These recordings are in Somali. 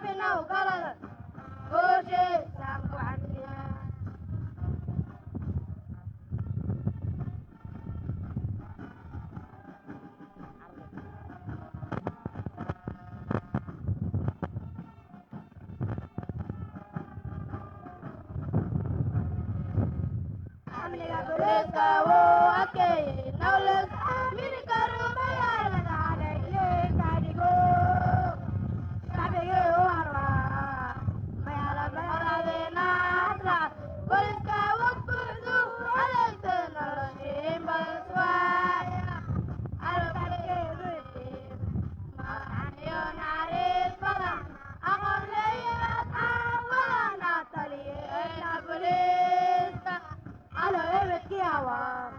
بنا وقلل وشي سامكو عنيا أمنيك بريسك وأكي نولك من كروب يارد عليك تاريخو شعبي واروا ما يعلم بلدنا أطلع بريسك وكبردو عليك نرشيم بالسوايا أربعك ريم ما عنيون عريس بلان أقول لي أتعب ولا نعطلي إلا بريسك على إبتكي عوام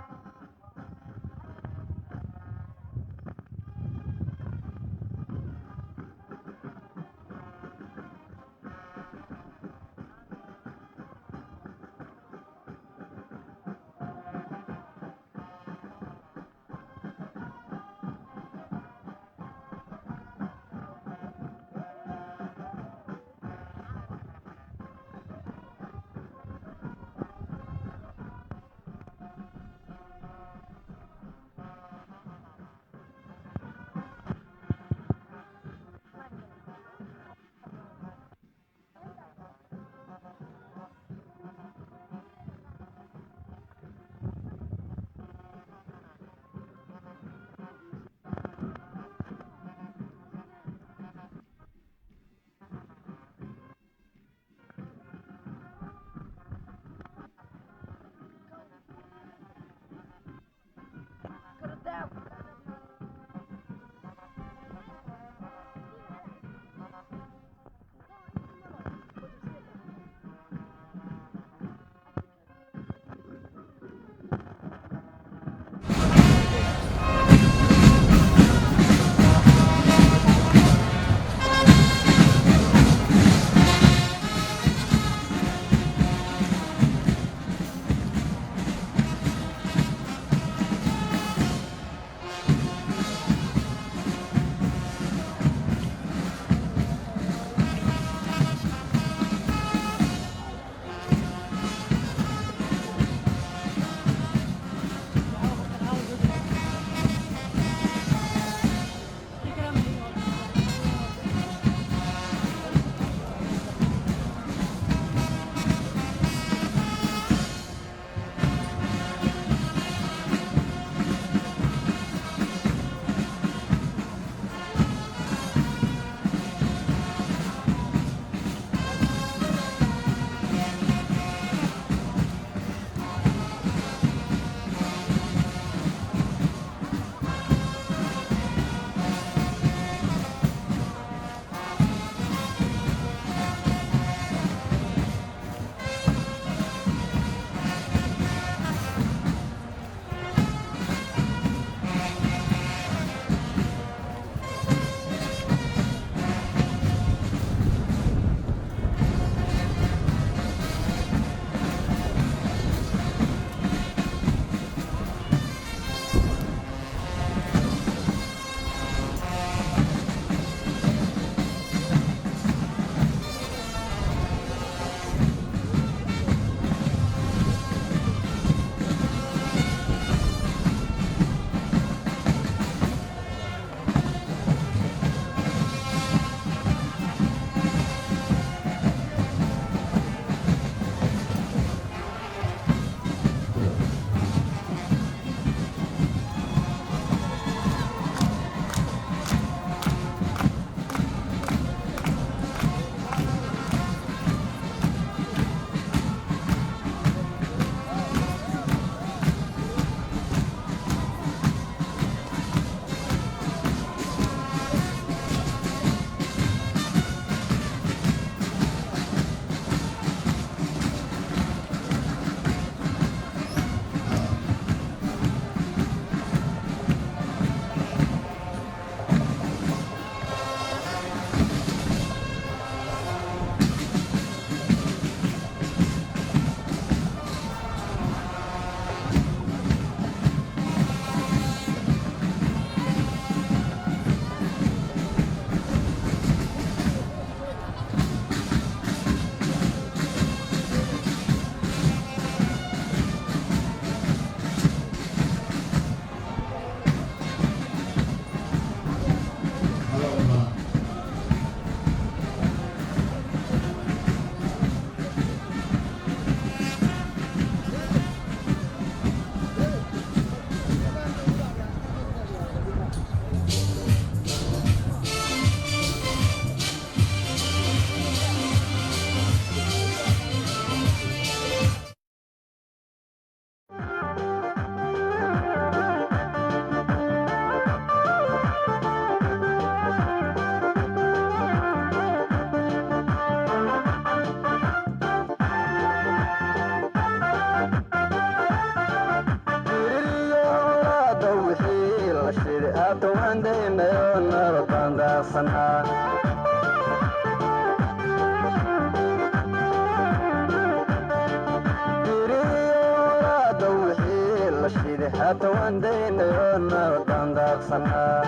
atawandaynayoona dandaaqsanaa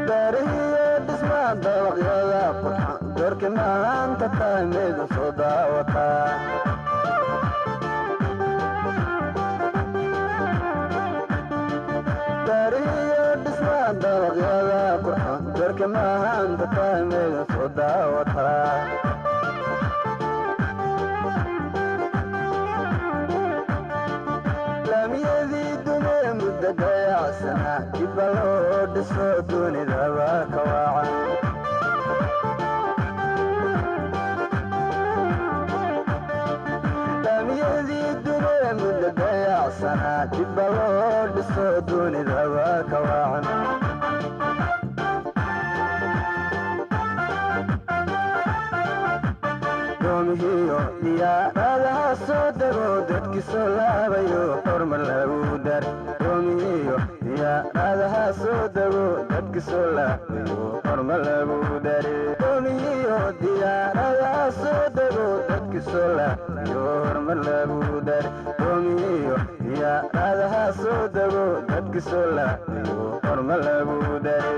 daarihiyo dhismaa dabaqyada qurxan doorki maanta tahay maydu soo daawataa daarihiyo dhismaa dabaqyada qurxan doorki maanta tahay maydu soo daawataa laamiyadii dumee muddo dayacsana dibba loo dhiso dunidaba ka waacan laamiyadii dumee muddo dayacsana dibba loo dhiso dunidaba ka waacan doomihiyo diyaaradaha soo dego dadkii soo laabayo hormar lagu dar doomihiyo diyaaradaha soo dego dadkii soo laabayo hormar lagu dare doomihiyo diyaaradaha soo dego dadkii soo laabayo hormar lagu dar doomihiyo diyaaradaha soo dego dadkii soo laabayo hormar lagu dare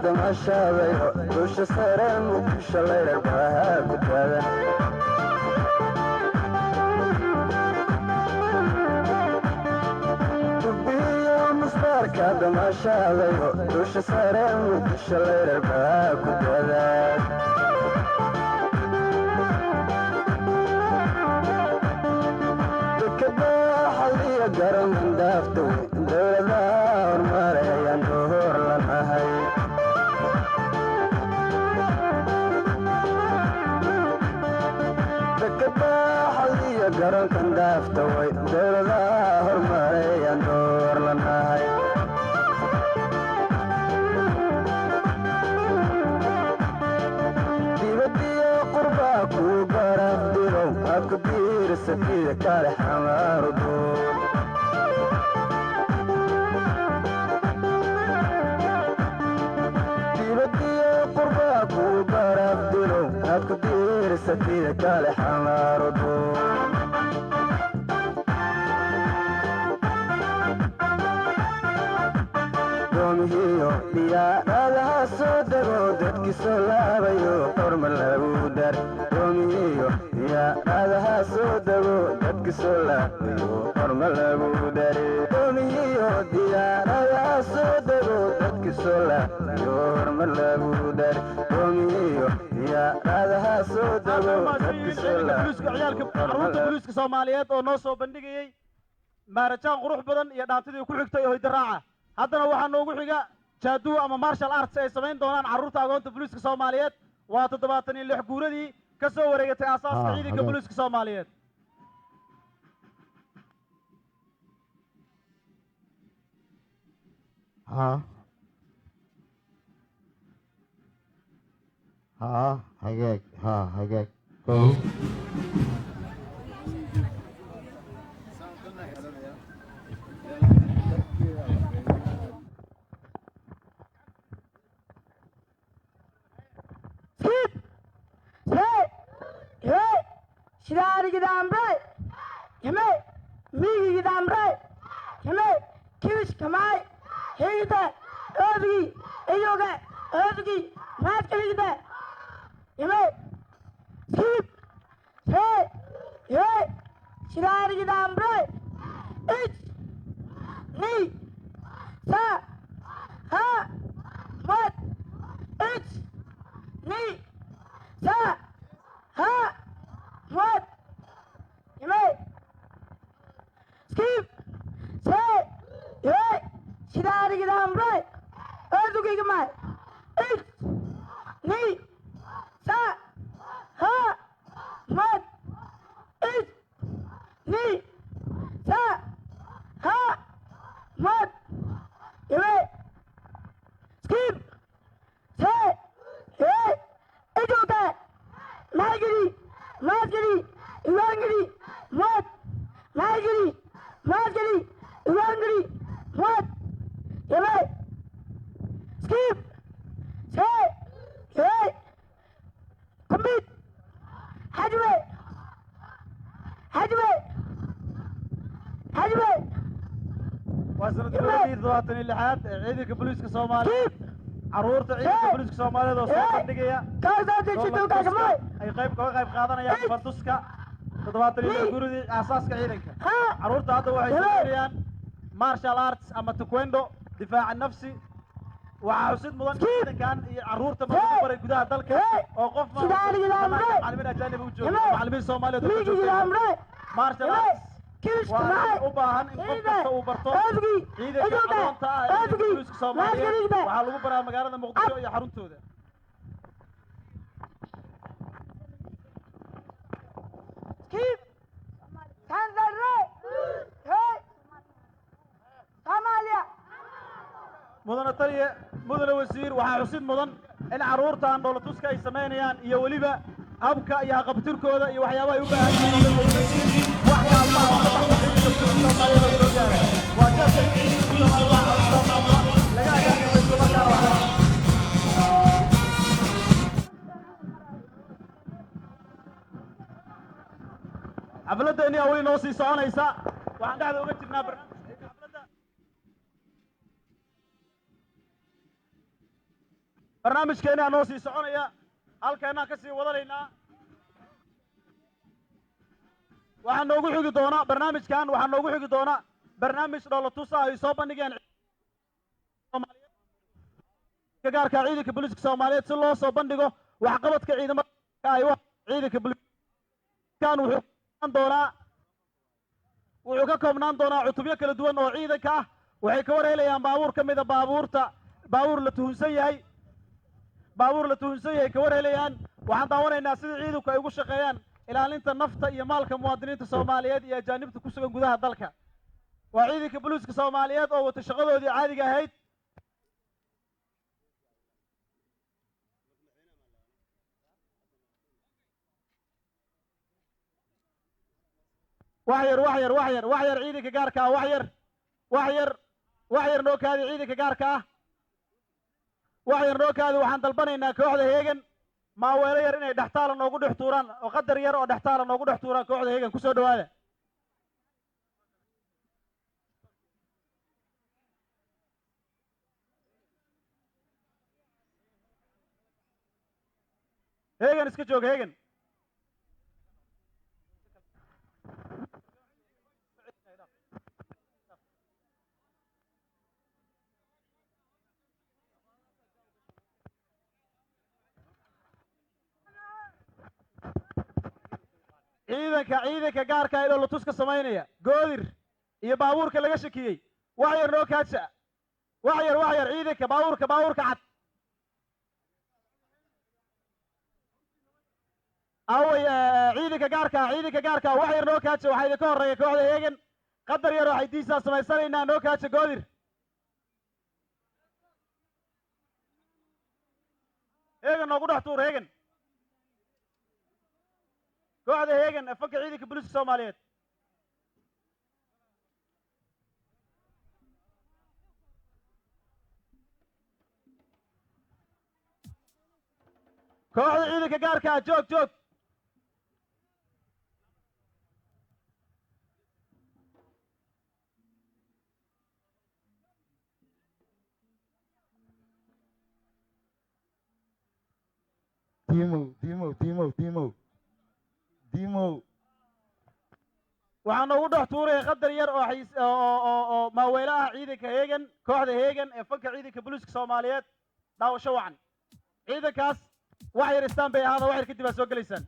damashaadayo dusha sare muqdisho layrar baraha ku taagan tubiyo musbaarka damashaadayo dusha sare muqdisho layrar baraha ku taagan dekada xaliya garan daafta dowladaha hormarayaan hor lanahay xaliya garoonkan dhaafta way dowladaha hormarayaan door lanahay dibadiyo qurbaa kuu garaf dirow abku diirsatida kale xamaaru duur dibadiyo qurbaa kuu garaf dirow abku diirsatida kale xamaaru duur doomihiyo diyaaradaha soo dego dadkii soo laabayo hormar lagu dar doomihiyo diyaaradaha soo dego dadkii soo laabayo hormar lagu dare doomihiyo diyaaradaha soo dego dadkii soo laabayo hormar lagu dar doomihiyo diyaaradaha soo dego dadkii soo laabayo carruurta booliiska Soomaaliyeed oo noo soo bandhigayay maarajaan qurux badan iyo dhaantidii ku xigtay oo hidaraaca haddana waxaa noogu xiga jaaduu ama martial arts ay samayn doonaan carruurta agoonta booliiska Soomaaliyeed waa 76 guuradii ka soo wareegatay aasaaska ciidanka booliiska Soomaaliyeed hagaag Shidari gidambre, kame, migi gidambre, kame, kiwish kamai, hegite, ödgi, eyoge, ödgi, mat kevigite, kame, skip, shidari gidambre, ich, ni, sa, ha, mat, ich, ni, sa, ha. What? You may skip. Say. Hey. Shidari gidam right. Erdu ki gamai. Ich. Ni. Sa. Ha. What? Ich. Ni. Sa. Ha. Nagiri, Nagiri, Irangiri, Mat, Nagiri, Nagiri, Irangiri, Mat, Yellow, skip, say, hey, commit, Hajwe, Hajwe, Hajwe, وسنة الوليد ضواتن اللي حياة عيدك بوليسك صومالي skip, عرورت عيدك بوليسك صومالي دو صوت بندقية Kaza de Chitu Kakamai, أي قيب قادنا يا بندوسكا تضواتن اللي قرودي أساسك عيدك ha, عرورت هذا waxay sameeyaan martial arts ama taekwondo difaac nafsi waxa xusid mudan ciidankan iyo caruurta markay baray gudaha dalka oo qof macallimiin ajaanib u jooga macallimiin Soomaaliyeed oo jooga martial arts waa u baahan in qof kasta uu barto ciidanka aqoonta ah ee booliska Soomaaliyeed waxa lagu baraa magaalada Muqdisho iyo xaruntooda skip, Tanzania, hey, Somalia, mudana taliye mudana wasiir waxa xusid mudan in caruurtan dowladtuska ay sameynayaan iyo waliba habka iyo qabtirkooda iyo waxyaabaha ay u baahan yihiin xafladdeeni awli noo sii soconaysa waxaan dhexda uga jirnaa barnaamijkeena noo sii soconaya halkeena ka sii wadanaynaa waxaa noogu xigi doona barnaamijkan waxaa noogu xigi doona barnaamij dhoolatus ah ay soo bandhigeen Soomaaliyeed gaarka ciidanka booliska Soomaaliyeed si loo soo bandhigo waxqabadka ciidamada ay ciidanka booliska wuxuu ka koobnaan doonaa cutubyo kala duwan oo ciidanka ah waxay ka wareelayaan baabuur ka mid ah baabuur la tuhunsan yahay ka wareelayaan waxaan daawanaynaa sida ciidanku ay ugu shaqeeyaan ilaalinta nafta iyo maalka muwaadiniinta Soomaaliyeed iyo ajaanibta ku sugan gudaha dalka waa ciidanka booliska Soomaaliyeed oo wata shaqadoodii caadiga ahayd waxyar ciidanka gaarka ah waxyar noo kaadi ciidanka gaarka ah waxyar noo kaadi waxaan dalbanaynaa kooxda heegan maaweelo yar inay dhextaala noogu dhex tuuraan oo qadar yar oo dhextaala noogu dhex tuuraan kooxda heegan ku soo dhawaada heegan iska joog heegan ciidanka gaarka ee dhoolatuska samaynaya goodir iyo baabuurka laga shakiyey waxyar noo kaaja waxyar ciidanka baabuurka cad away ciidanka gaarka waxyar noo kaaja waxaa idinka horreeya kooxda heegan qadar yar waxay diisaa samaysanaynaa noo kaaja goodir heegan noogu dhex tuur heegan kooxda heegan fanka ciidanka booliska Soomaaliyeed kooxda ciidanka gaarka ah joog Dimo waxaa noogu dhex tuuraya qadar yar oo maaweelaha ciidanka heegan kooxda heegan ee fanka ciidanka booliska Soomaaliyeed daawasho wacan ciidankaas wax yar istaan bay ahaada wax yar kadib aad soo gelaysaan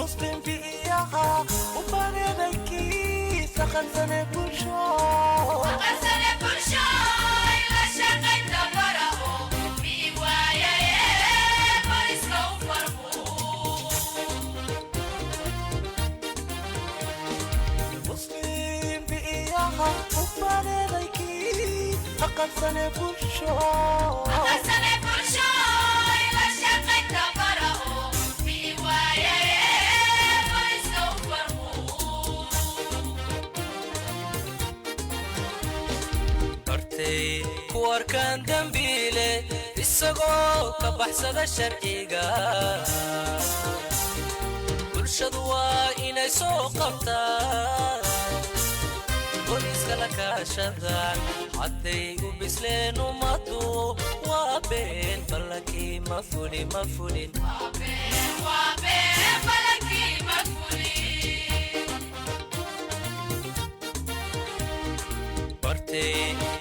مسلم في إياها وباردكي سخن سنة برشا إلا شقيت براه في وايا باريسكا وفرمو مسلم في إياها وباردكي سخن سنة برشا إلا شقيت براه في وايا kuwarkan dambiile isagoo ka baxsada sharciga bulshadu waa inay soo qabtaan booliiska la kaashadaan hadday u bisleen ummadu waa been ballankii ma fulin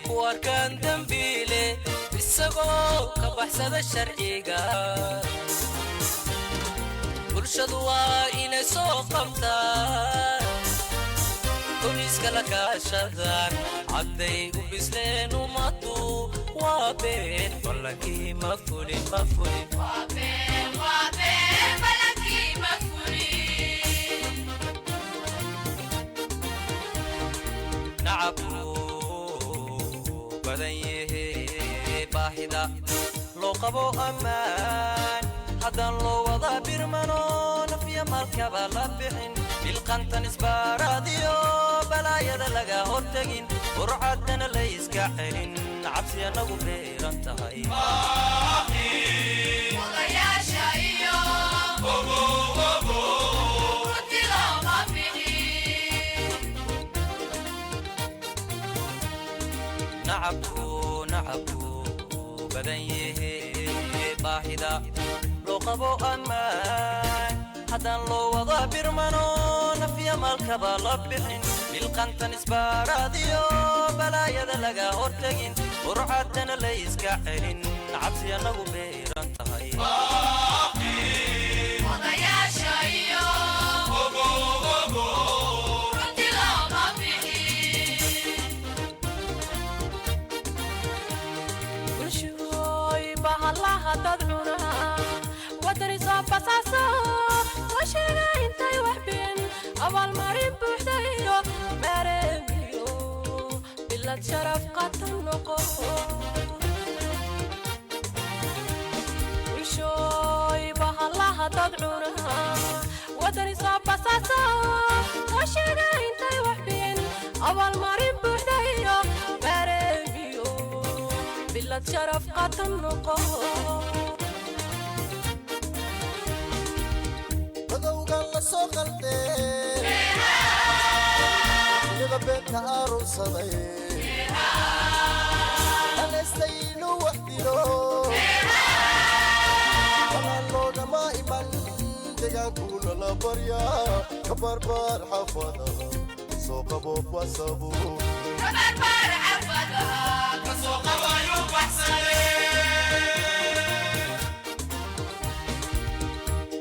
kuwarkan dambiile isagoo ka baxsada sharciga bulshadu waa inay soo qabtaan booliiska la kaashadaan hadday u bisleen ummadu waa been ballankii ma fulin nacabku باحدة لو قبو أمان هذا لو وضع برمانو نفيا مركبة لبحين بالقنطن اسبا راديو بلا يدلقا هورتقين ورعادنا ليس كحرين عبسي أنا قبيران تهي والله يا شايو بوبو ردي لو ما فيني نعبو بدنيه باحدة لو قبو أمان هذا لو وضع برمانو نفيا مركبة لبحين بالقنطن اسبا راديو بلا يدلقا هورتقين ورعادنا ليس كحرين عبسي أنا قبيران تهي والله يا شايو بوبو ردي لو ما فيني الله تدعونا ودرسا بساسا وشيغا انتي وحبين أول مريم بوحدايو ماريو بلا bilad sharaf qatan noqo bulshooy bahalaha dad cunaha wadani soo basasa oo sheega intay wax been awal marin buuxda iyo bareebiyo bilad sharaf qatan noqo badowgan la soo qaldee iyada beenta aruursaday haleestaynu wax dilo walaan loogama iman deegaankuna la baryaa ka barbaar xafada soo qabo basabu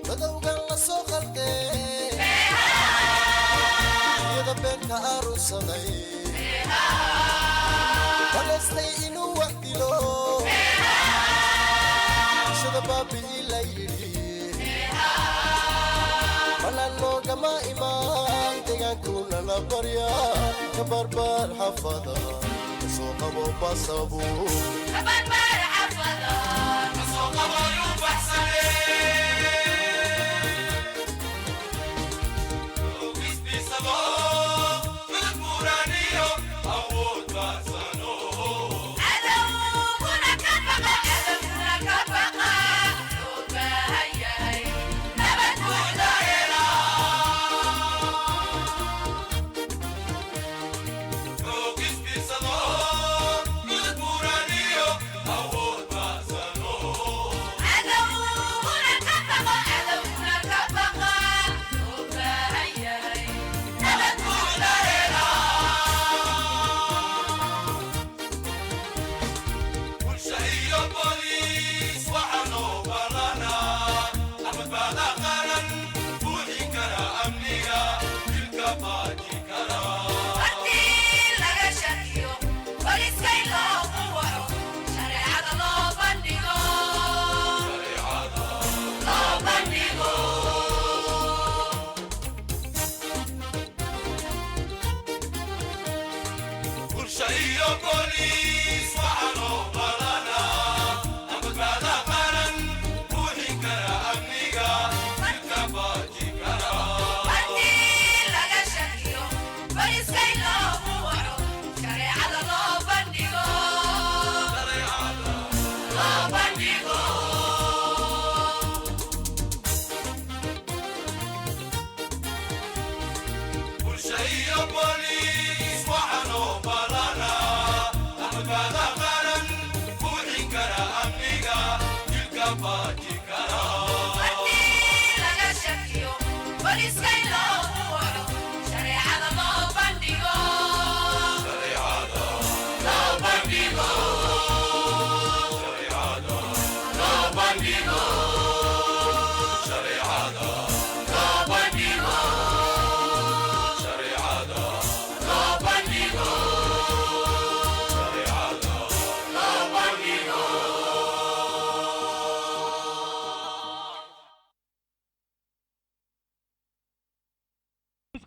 badowgan la soo qaldee iyada beenta aruursaday haleestay inuu wax dilo shada baabi'i la yidhi walaan loogama imaan deegaankuna la baryaa ka barbaar xafada kasoo qabo basabu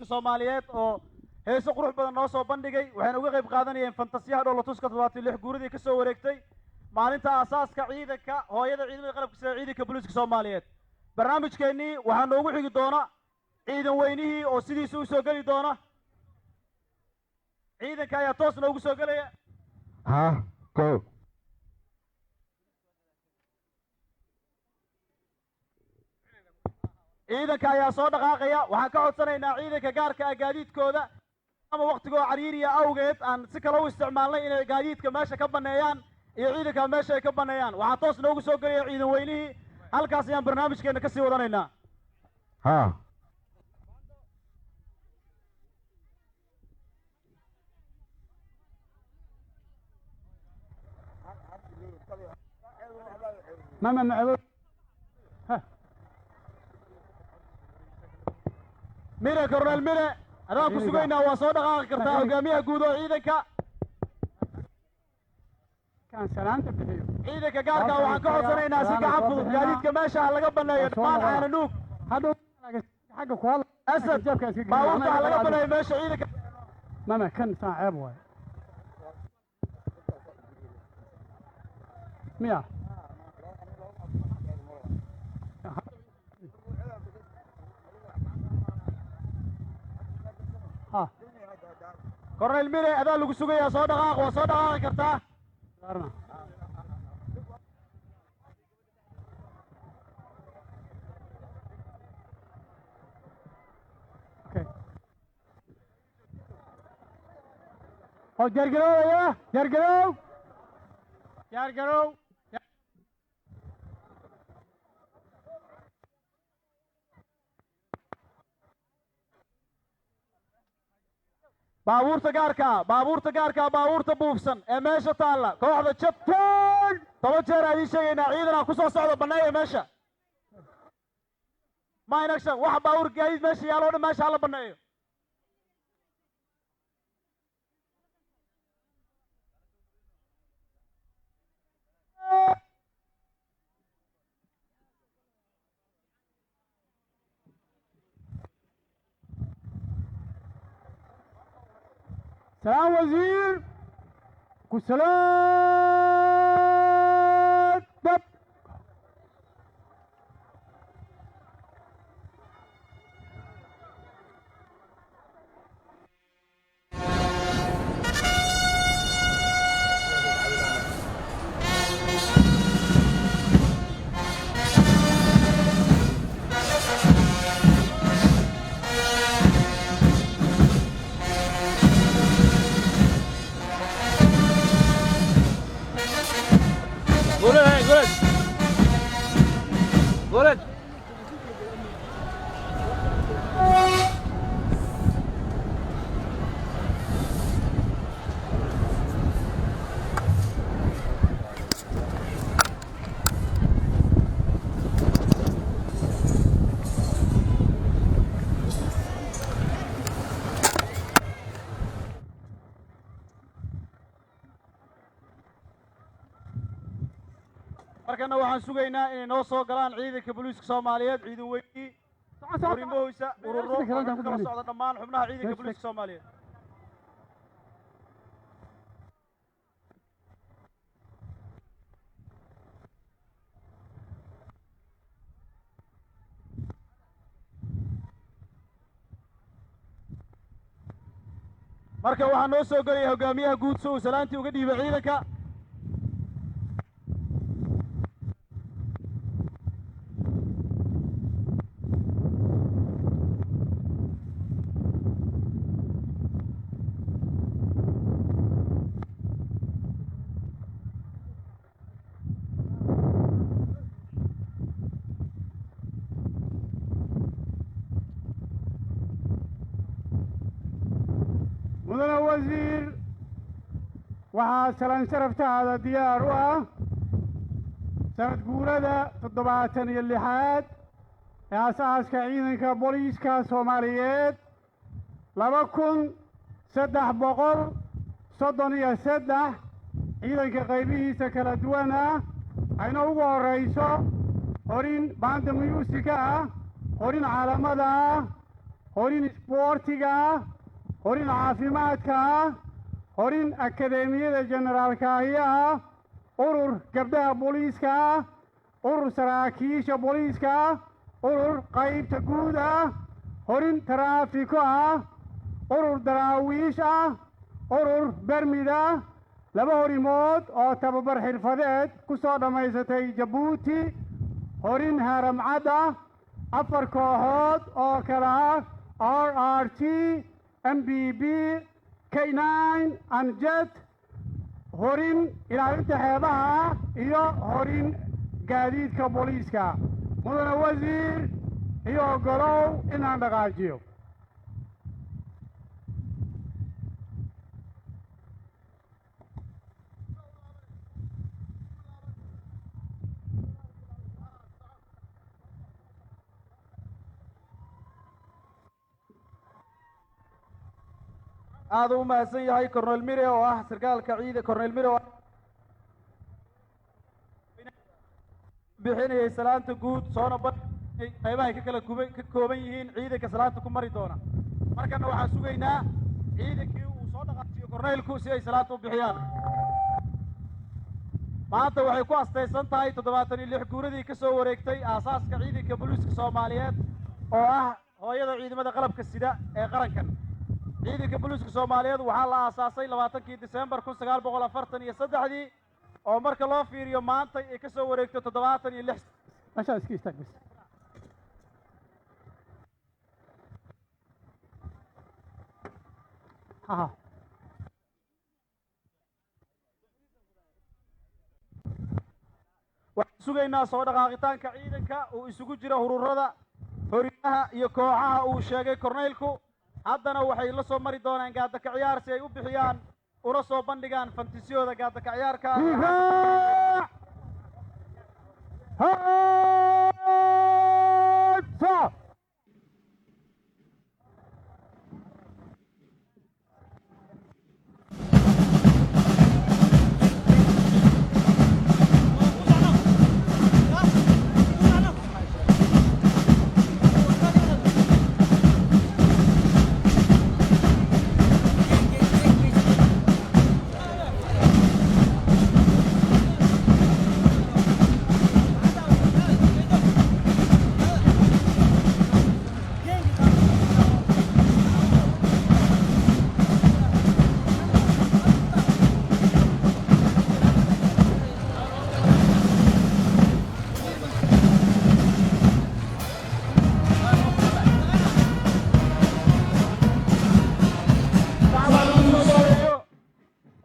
Soomaaliyeed oo heeso qurux badan noo soo bandhigay waxaan uga qayb qaadanayeen fantasiyaha dhoolatuska 76 guuridii ka soo wareegtay maalinta aasaaska ciidanka hooyada ciidamada qalabka sida ciidanka booliiska Soomaaliyeed barnaamijkeennii waxaa noogu xigi doona ciidan weynihii oo sidiisa u soo geli doona ciidanka ayaa toos noogu soo gelaya go ciidanka ayaa soo dhaqaaqaya waxaan ka codsanaynaa ciidanka gaarka ah gaadiidkooda ama waqtigoo cariiriya awgeed aan si kale u isticmaalnay inay gaadiidka meesha ka baneeyaan iyo ciidanka meesha ay ka baneeyaan waxaa toos noogu soo gelaya ciidan weynihii halkaas ayaan barnaamijkeena ka sii wadanaynaa ماما معبود mire korneel mire adaan ku sugaynaa waa soo dhaqaaqi kartaa hogaamiyaha guud oo ciidanka كان سلامته بحيو ciidanka gaarka waxaan ka codsanaynaa si gacan fudud gaadiidka meesha laga baneeyo dhammaan caananuug هذا حق كوال asad baabuurta laga baneeyo meesha ciidanka ماما كان صعب واي miya ha korneyl mire adaa lagu sugayaa soo dhaqaaq waa soo dhaqaaqi kartaa saarna okay oo diyaargarowaya diyaargarow baabuurta gaarka baabuurta buufsan ee meesha taalla kooxda jabtaan 10 jeer aan idiin sheegaynaa ciidanaa ku soo socda banneeya meesha ma inagshan waxa baabuur gaadiid meesha yaaloo dhan meesha hala banneeyo سلام وزير كسلات دب markana waxaan sugaynaa inay noo soo galaan ciidanka booliiska Soomaaliyeed ciidan weynii urimoysa ururo kala socda dhammaan xubnaha ciidanka booliiska Soomaaliyeed marka waxaan noo soo galay hogaamiyaha guud soo salaantii uga dhiibay ciidanka مدن وزير waxaa salaan sharaftaada diyaar u ah sanad guurada 76aad ee aasaaska ciidanka booliiska Soomaaliyeed 2333 ciidanka qaybihiisa kala duwan ah ayna ugu horeyso horin banda musiga ah horin caalamada ah horin isboortiga ah horin caafimaadka ah horin akademiyada generaalka ah urur gabdhaha booliiska ah urur saraakiisha booliiska ah urur qaybta guud ah horin taraafiko ah urur daraawiish ah urur bermid ah laba horimood oo tababar xirfadeed ku soo dhammaysatay Jabuuti horin haramcad ah 4 kooxood oo kala ah RRT MBB K9 and Jet horin ilaalinta xeebaha iyo horin gaadiidka booliiska mudane wasiir iyo golow inaan dhaqaajiyo aad u mahadsan yahay Cornel Mire oo ah sarkaalka ciidanka Cornel Mire oo bixinayay salaanta guud soona qaybaha ka kala kooban yihiin ciidanka salaanta ku mari doona markana waxaan sugaynaa ciidankii uu soo dhaqaajiyo Cornelku si ay salaanta u bixiyaan maanta waxay ku astaysan tahay 76 guuradii ka soo wareegtay aasaaska ciidanka booliiska Soomaaliyeed oo ah hooyada ciidamada qalabka sida ee qarankan. ciidanka booliiska Soomaaliyeed waxaa la aasaasay 20 December 1943 oo marka loo fiiriyo maanta ay ka soo wareegto 76 عشان اسكي استاك بس ها waxaan sugaynaa soo dhaqaaqitaanka ciidanka uu isugu jira ururada horiyaha iyo kooxaha uu sheegay korneylku haddana waxay la soo mari doonaan gaadaka ciyaar si ay u bixiyaan una soo bandhigaan fantasiyooda gaadaka ciyaarka هاتفا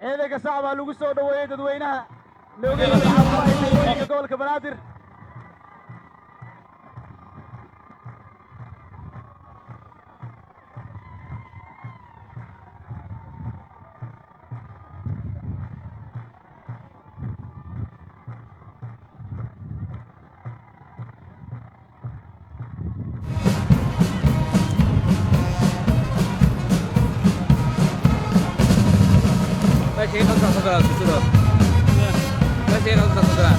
ciidanka sacbaa lagu soo dhaweeyay dadweynaha loogeeyay gobolka banaadir ماشي خلص صدرات صدرات ماشي خلص صدرات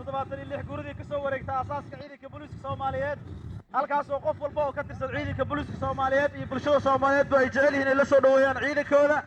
76 guuridii ka soo wareegta aasaaska ciidanka booliiska Soomaaliyeed halkaas oo qof walba oo ka tirsan ciidanka booliiska Soomaaliyeed iyo bulshada Soomaaliyeed ay jecel yihiin in la soo dhaweeyaan ciidankooda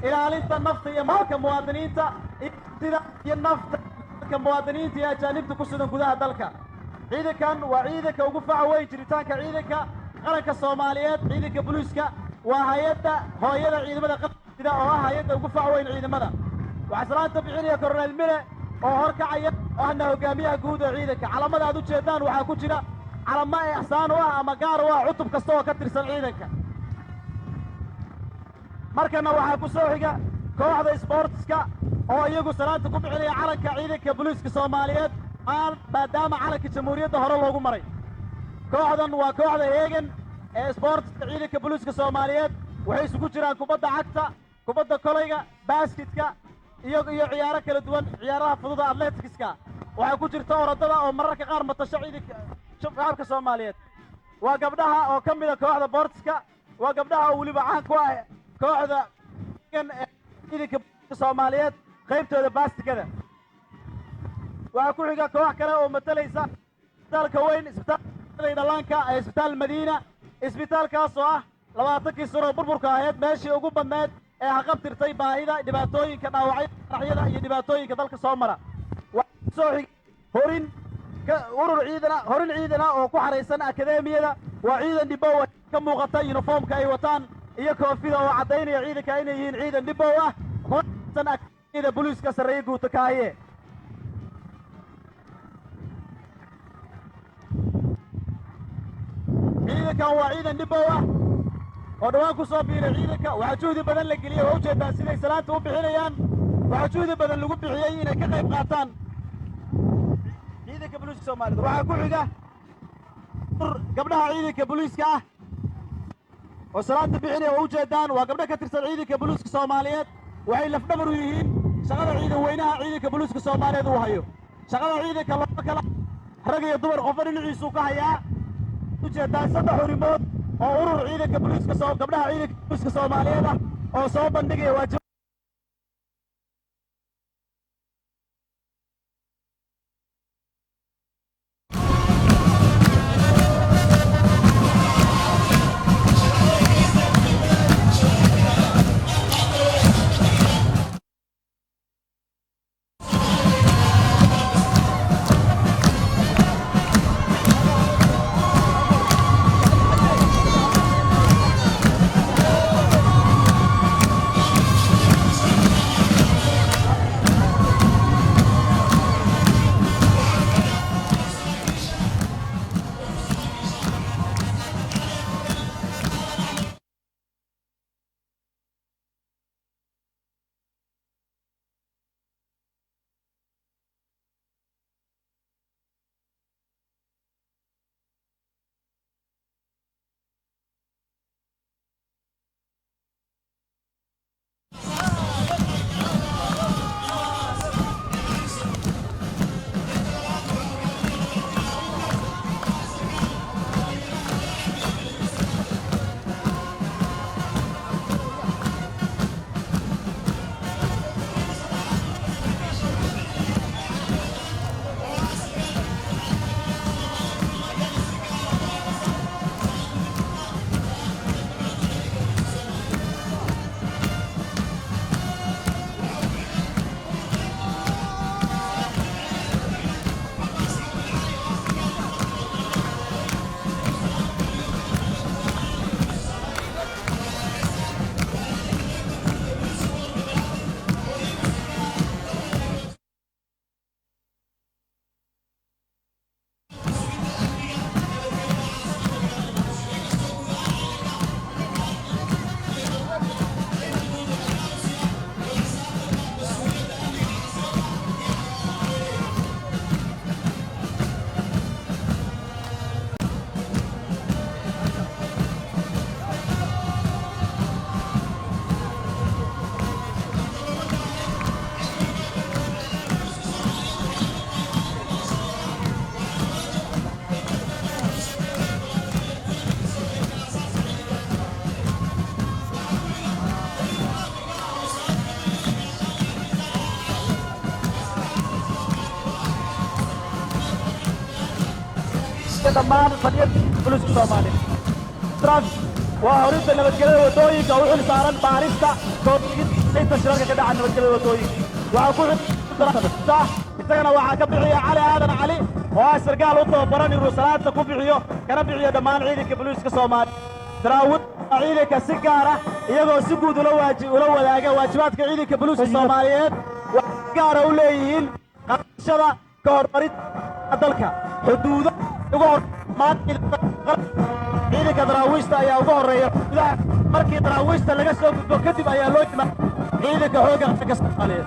ilaalinta nafta iyo maalka muwaadiniinta iyo nafta muwaadiniinta iyo ajaanibta ku sugan gudaha dalka ciidankan waa ciidanka ugu faca weyn jiritaanka ciidanka qaranka Soomaaliyeed ciidanka booliiska waa hay'adda hooyada ciidamada qaranka oo ah hay'adda ugu faca weyn ciidamada waxa salaanta bixinaya Colonel Mire oo horkacaya oo ahna hogaamiyaha guud ee ciidanka calamada aad u jeedaan waxa ku jira calamo ihsaan u ah ama gaar u ah cutub kasta oo ka tirsan ciidanka markana waxaa ku soo xiga kooxda sportska oo iyagu salaanta ku bixinaya calanka ciidanka booliiska Soomaaliyeed maadaama calanka jamhuuriyadda hore loogu maray kooxdan waa kooxda heegan ee sportska ciidanka booliiska Soomaaliyeed waxay isugu jiraan kubadda cagta kubadda kolayga basketka iyo ciyaaro kala duwan ciyaaraha fudud athletics-ka waxaa ku jirta orodada oo mararka qaar matasho ciidanka shacabka Soomaaliyeed waa gabdhaha oo ka mid ah kooxda sportska waa gabdhaha oo waliba caan ku ah kooxda ciidanka Soomaaliyeed qaybtooda baastikada waxaa ku xiga koox kale oo matalaysa isbitaalka weyn isbitaalka dhallaanka ee isbitaal Madiina isbitaalkaas oo ah 20 sano burburka ahayd meeshii ugu badneed ee haqabtirtay baahida dhibaatooyinka dhaawacyada qaraxyada iyo dhibaatooyinka dalka soo mara waxaa soo xiga horin ciidana oo ku xareysan akadeemiyada waa ciidan dhibow ka muuqata uniformka ay wataan iyo koofida oo cadaynaya ciidanka inay yihiin ciidan dhibow ah kuwasan akademiyada booliiska sareeya guuta kaaye ciidankan waa ciidan dhibow ah oo dhawaan ku soo biiray ciidanka waxaa juhdi badan la geliyey oo ujeedaan siday salaanta u bixinayaan waxaa juhdi badan lagu bixiyey inay ka qayb qaataan ciidanka booliiska Soomaaliyeed waxaa ku xiga gabdhaha ciidanka booliiska ah oo salaanta bixinaya oo ujeedaan waa gabdho ka tirsan ciidanka booliiska Soomaaliyeed waxay lafdhabar u yihiin shaqada ciidan weynaha ciidanka booliiska Soomaaliyeed uu hayo shaqada ciidanka laba kala rag iyo dumar qof dhinaciisu ka hayaa ujeedaan saddex urimood oo urur ciidanka booliiska gabdhaha ciidanka booliiska Soomaaliyeed ah oo soo bandhigaya waajib iyo dhammaan fadhiyada booliiska Soomaaliyeed waa horinta nabadgelyada wadooyinka u xil saaran baarista koonfurta shirarka ka dhaca nabadgelyada wadooyinka waxaa ku isagana waxaa ka bixiya cali aadan cali oo ah sarkaal u tababaran inuu salaada ku bixiyo kana bixiyo dhammaan ciidanka booliiska Soomaaliyeed daraawad ciidanka si gaar ah iyagoo si guud ula wadaaga waajibaadka ciidanka booliiska Soomaaliyeed waxay gaar u leeyihiin qabashada ka hormarinta dalka xuduudo ugu hormaan ciidanka daraawiishta ayaa ugu horeeya gudaha markii daraawiishta laga soo gudbo kadib ayaa loo yimaada ciidanka xoogga dalka Soomaaliyeed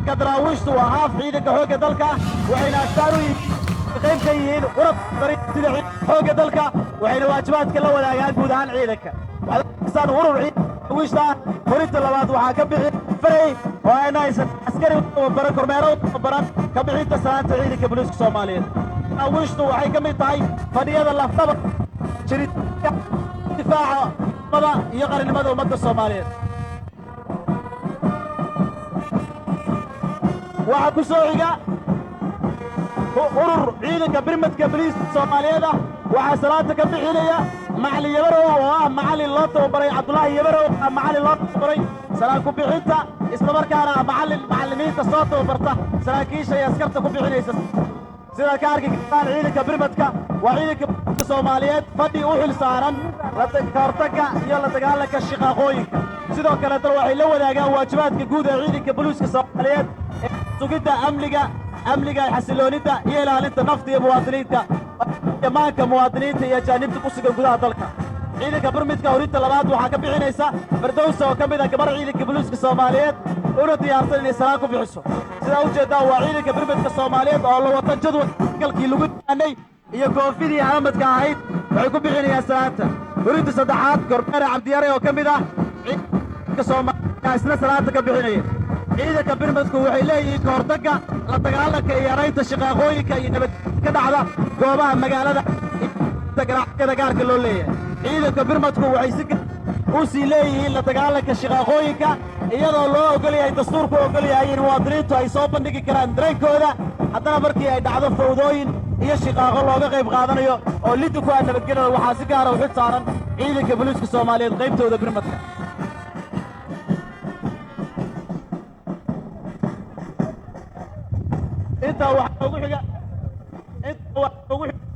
ka daraawiishtu waa haaf ciidanka xoogga dalka waxayna astaan u yihiin qayb ka yihiin urab sida xoogga dalka waxayna waajibaadka la wadaagaan guud ahaan ciidanka waxaan urur daraawiishta horinta labaad waxaa ka bixi faray oo ay haysan askari u tababaran kormeero u tababaran ka bixinta salaanta ciidanka booliiska Soomaaliyeed daraawiishtu waxay ka mid tahay fadhiyada lafdaba jiritaanka difaaca ummadda iyo qaranimada ummadda Soomaaliyeed waxaa ku soo xiga urur ciidanka birmadka booliiska Soomaaliyeed ah waxaa salaada ka bixinaya macallin yabarow oo ah macallin loo tababaray Cabdullaahi yabarow ah macallin loo tababaray salaad ku bixinta isla markaana macallimiinta soo tababarta saraakiisha iyo askarta ku bixinaysa sida ka arki kartaan ciidanka birmadka waa ciidanka Soomaaliyeed fadhi u xil saaran la hortagga iyo la dagaalanka shaqaqooyinka sidoo kale waxay la wadaagaan waajibaadka guud ee ciidanka booliiska Soomaaliyeed ee sugidda amniga xasiloonida iyo ilaalinta nafta iyo muwaadiniinta amaanka muwaadiniinta iyo ajaanibta ku sugan gudaha dalka ciidanka birmadka horinta labaad waxaa ka bixinaysa Firdawsa oo ka mid ah gabar ciidanka booliiska Soomaaliyeed una diyaarsan inay salaad ku bixiso sida u jeedaa waa ciidanka birmadka Soomaaliyeed oo la wada jadwalkii lagu yaanay iyo koofidii Ahmadka ahayd waxay ku bixinayaan salaanta horinta saddexaad kormeer Cabdiyare oo ka mid ah ciidanka Soomaaliyeed isna salaada ka bixinaya ciidanka birmadku waxay leeyihiin ka hortagga la dagaalanka iyo yaraynta shaqaqooyinka iyo nabad ka dhacda goobaha magaalada garaacada gaarka loo leeyahay ciidanka birmadku waxay u sii leeyihiin la dagaalanka shaqaqooyinka iyadoo loo ogol yahay dastuurku ogol yahay in muwaadiniintu ay soo bandhigi karaan dareenkooda haddana markii ay dhacdo fawdooyin iyo shaqaaqo looga qayb qaadanayo oo liddu ku ah nabadgelyada waxaa si gaara u xil saaran ciidanka booliiska Soomaaliyeed qaybtooda birmadka inta waxa ugu xiga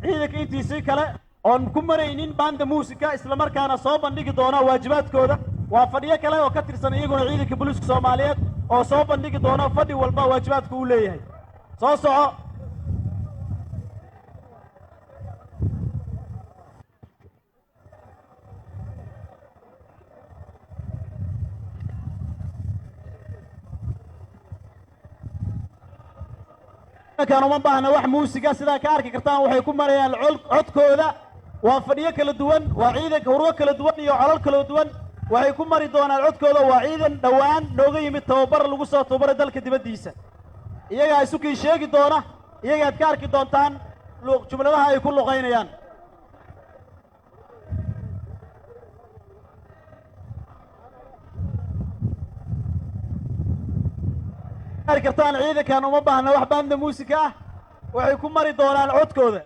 ciidanka intiisii kale oon ku maraynin banda muusika isla markaana soo bandhigi doona waajibaadkooda waa fadhiyo kale oo ka tirsan iyaguna ciidanka booliiska Soomaaliyeed oo soo bandhigi doona fadhi walba waajibaadku uu leeyahay soo soco كان uma baahna wax muusiga sida ka arki kartaan waxay ku marayaan codkooda waa fadhiyo kala duwan waa ciidanka ururo kala duwan iyo colal kala duwan waxay ku mari doonaan codkooda waa ciidan dhawaan nooga yimid tababar lagu soo tababaray dalka dibadiisa iyaga isu kii sheegi doona iyaga aad ka arki doontaan jumladaha ay ku luqaynayaan kartaan ciidankan uma baahna wax banda muusika ah waxay ku mari doonaan codkooda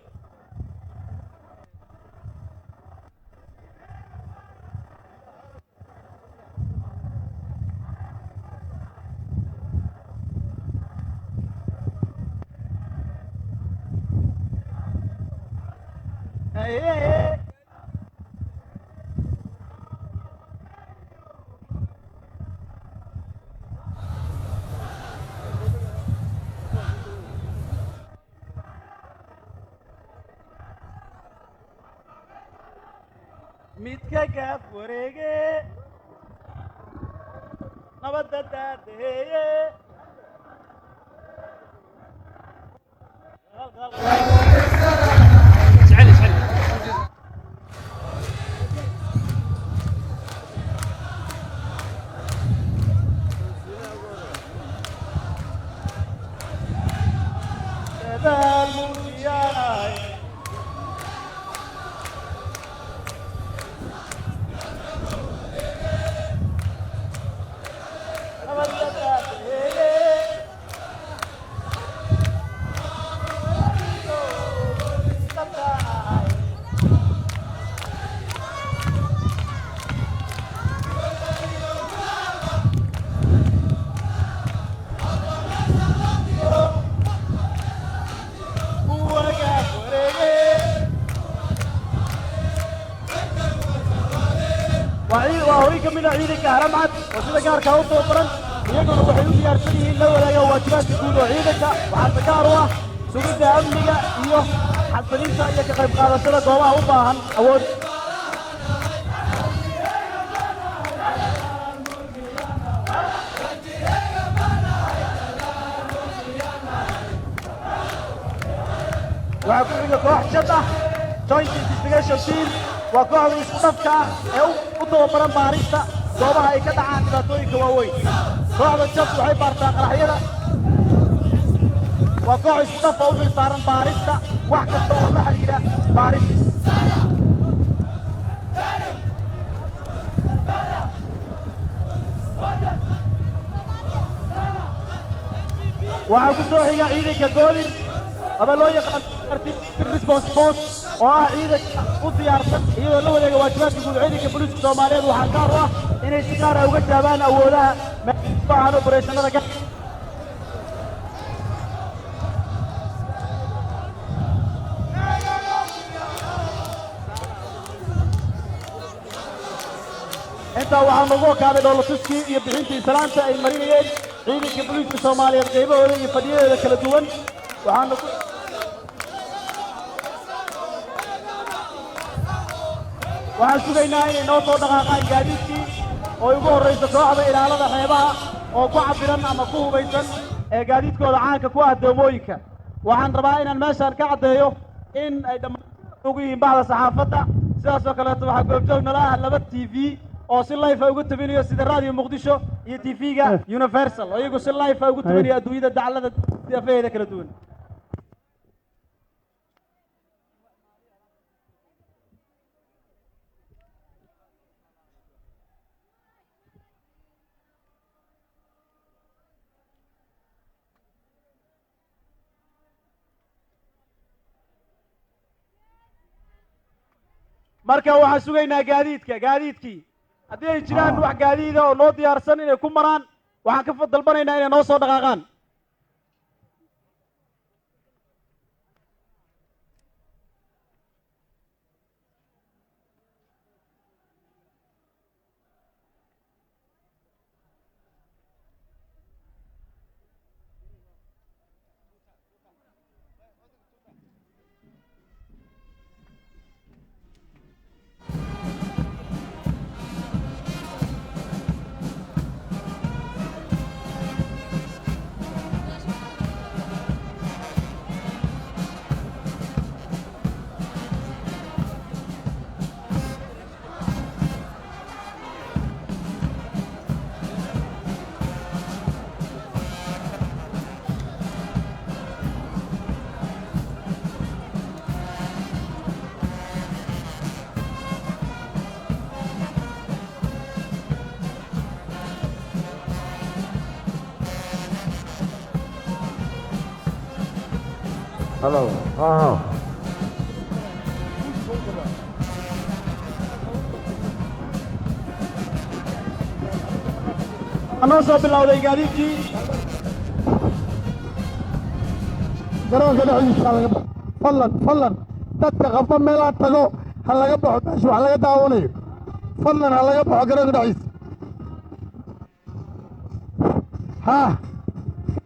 midka gaaf wareege nabadda daadeeye ka mid ah ciidanka haramcad oo sida gaarkaa u tababaran iyaguna waxay u diyaarsan yihiin la wadaagaan waajibaadka guud oo ciidanka waxaase gaar u ah sugidda amniga iyo xasilinta iyo ka qayb qaadashada goobaha u baahan awood waxaa ku xiga koox jad ah joint investigation team waa kooxda isku dhafka ah ee u tababaran baarista goobaha ay ka dhacaan dhibaatooyinka waaweyn kooxda jad waxay baartaa qaraxyada waa koox isku dhafa u xilsaaran baarista wax kasta oo la xidhiidha baarista waxaa ku soo xiga ciidanka goolin ama loo yaqaan response force oo ah ciidanka u diyaarsan iyadoo la wadaaga waajibaadka guud ciidanka booliiska soomaaliyeed waxaa gaar u ah inay si gaar ah uga jaabaan awoodaha meelahan opereeshanada ga intaa waxaa noogu okaaday dhoolatuskii iyo bixintii salaanta ay marinayeen ciidanka booliiska soomaaliyeed qaybahooda iyo fadhiyadeeda kala duwan waxaana ku waxaan sugaynaa inay noo soo dhaqaaqaan gaadiidkii oo ugu horrayso kooxda ilaalada xeebaha oo ku cabiran ama ku hubaysan ee gaadiidkooda caanka ku ah doomooyinka waxaan rabaa inaan meeshaan ka caddeeyo in ay dhammaan ugu yihiin bahda saxaafadda sidaasoo kaleeto waxaa goobjoog nala ah 2 TV oo si live ugu tabinayo sida raadiyo muqdisho iyo TV-ga Universal oo iyagu si live ugu tabinayo adduunyada dacallada afeeda kala duwan marka waxaan sugaynaa gaadiidkii haddii ay jiraan wax gaadiida oo noo diyaarsan inay ku maraan waxaan ka dalbanaynaa inay noo soo dhaqaaqaan Hello. anoo soo bilowday gaadiidkii garoonka dhexdiisa laga baxo fadlan dadka qaba meelaha tago ha laga baxo meesha wax laga daawanayo fadlan ha laga baxo garoonka dhexdiisa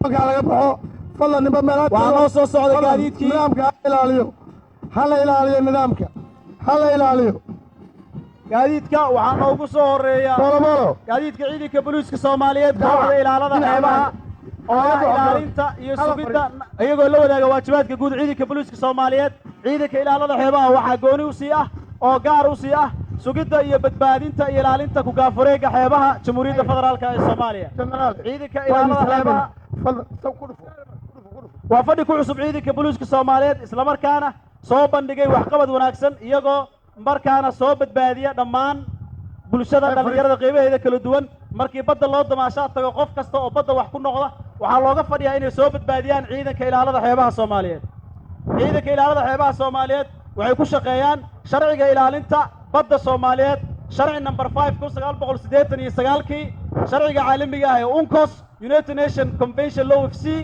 garoonka ha laga baxo fadlan ninba meelaha waxaa noo soo socday gaadiidkii nidaamka ha la ilaaliyo nidaamka ha la ilaaliyo gaadiidka waxaa noogu soo horeeya gaadiidka ciidanka booliiska soomaaliyeed kooxda ilaalada xeebaha oo ah ilaalinta iyo sugidda iyagoo la wadaaga waajibaadka guud ciidanka booliiska soomaaliyeed ciidanka ilaalada xeebaha waxaa gooni u sii ah oo gaar u sii ah sugidda iyo badbaadinta iyo ilaalinta ku-gaafureega xeebaha jamhuuriyadda federaalka ee soomaaliya ciidanka ilaalada xeebaha waa fadhi ku cusub ciidanka booliiska soomaaliyeed islamarkaana soo bandhigay waxqabad wanaagsan iyagoo markaana soo badbaadiya dhammaan bulshada dhallinyarada qiimaheeda kala duwan markii badda loo damaashaad tago qof kasta oo badda wax ku noqda waxaa looga fadhiyaa inay soo badbaadiyaan ciidanka ilaalada xeebaha soomaaliyeed ciidanka ilaalada xeebaha soomaaliyeed waxay ku shaqeeyaan sharciga ilaalinta badda soomaaliyeed sharci number 5989kii sharciga caalamiga ah ee UNCOS United Nations Convention Law of Sea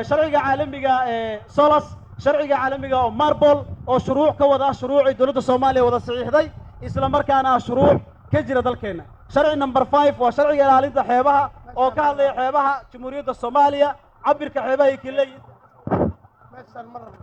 sharciga caalamiga ee SOLAS sharciga caalamiga oo Marpol oo shuruuc ka wada shuruucii dowladda Soomaaliya wada saxiixday isla markaana shuruuc ka jira dalkeena sharci number 5 waa sharciga ilaalinta xeebaha oo ka hadlaya xeebaha jamhuuriyadda Soomaaliya cabirka xeebaha ay kaleeyeen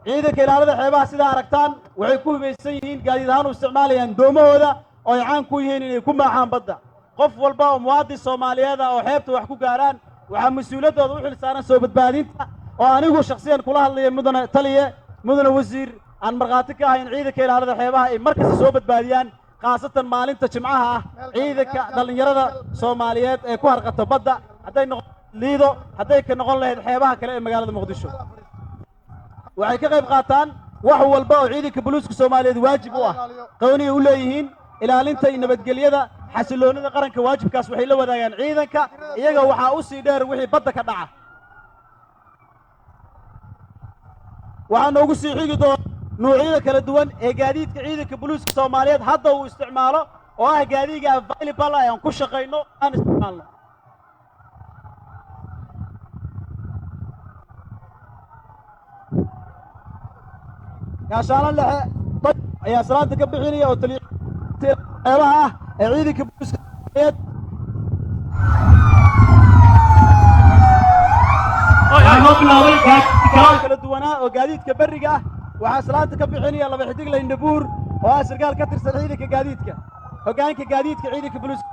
ciidanka ilaalada xeebaha sida aragtaan waxay ku hubaysan yihiin gaadiid ahaan u isticmaalayaan doomahooda oo ay caan ku yihiin inay ku maaxaan badda qof walba oo muwaadin Soomaaliyeed ah oo xeebta wax ku gaaraan waxa mas'uuliyadooda u xil saaran soo badbaadinta oo anigu shakhsiyan kula hadlaya mudane taliye mudane wasiir aan marqaati ka ahayn ciidanka ilaalada xeebaha ay markasta soo badbaadiyaan khaasatan maalinta jimcaha ah ciidanka dhalinyarada Soomaaliyeed ee ku harqata badda hadday noqon liido hadday ka noqon lahayd xeebaha kale ee magaalada Muqdisho waxay ka qayb qaataan wax walba oo ciidanka booliiska Soomaaliyeed waajib u ah qowniga u leeyihiin ilaalinta nabadgelyada xasiloonida qaranka waajibkaas waxay la wadaagaan ciidanka iyaga waxa u sii dheer wixii badda ka dhaca waxa noogu sii xigi doona noocyada kala duwan ee gaadiidka ciidanka booliiska Soomaaliyeed hadda uu isticmaalo oo ah gaadiidka available aan ku shaqeyno aan isticmaalno gaashaana lexe ayaa salaada ka bixinaya oo taliye xeebaha ah ee ciidanka booliiska Soomaaliyeed kala duwanaa oo gaadiidka bariga ah waxaa salaada ka bixinaya laba xidig la Indhabuur oo ah sarkaal ka tirsan ciidanka gaadiidka hoggaanka gaadiidka ciidanka booliiska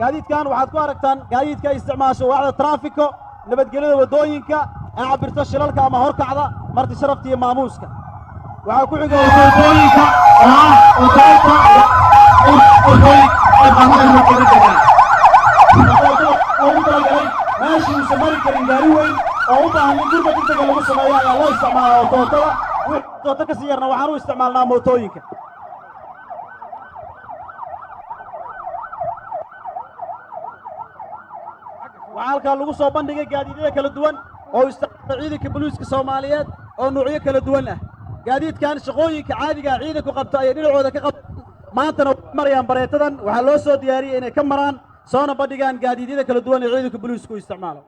gaadiidkan waxaad ku aragtaan gaadiidka isticmaasho waaxda traafiko nabadgelyada wadooyinka ee cabirta shilalka ama horkacda marti sharafta iyo maamuuska waxaa ku xiga wadooyinka oo ah wadooyinka ماشي وسماري كريم جاري وين أو بعض من جربة أنت قال له سمايا يا الله استعمال توتلا وتوتلا كسيرنا وحنو استعمالنا موتويك وعالك اللي صوب بندقة جديدة كلا دوان أو استعمال عيدك بلوسك الصوماليات أو نوعية كلا دوان له جديد كان شغويك عادي عيدك وقبت أيدي العودة كقبت ما أنت مريم بريتدن وحلو سو دياري إن كمران صانع بديجان جديدة كلا دوان عيدك بلوسك استعماله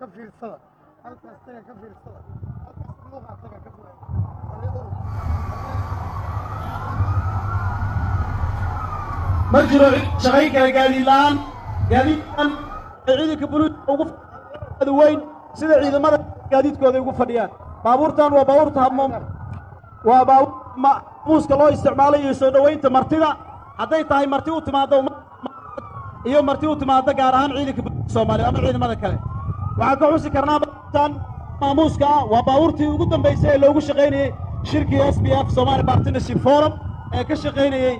كفير صدق كفير صدق مجرى شغيك قاديلان قاديلان عيدك بلوس وقف وين سيد عيد ماذا قاديدك وذي وقف فديان بابورتان وبابورتها وبابور موسك الله استعمالي يسود وين تمرتدا هذي تاي مرتي وتمادا iyo marti u timaada gaar ahaan ciidanka Soomaaliya ama ciidamada kale waxa ka xusi karnaa tan maamuuska waa baaburtii ugu dambeysay ee loogu shaqeynayay shirkii SPF Somali Partnership Forum ee ka shaqeynayay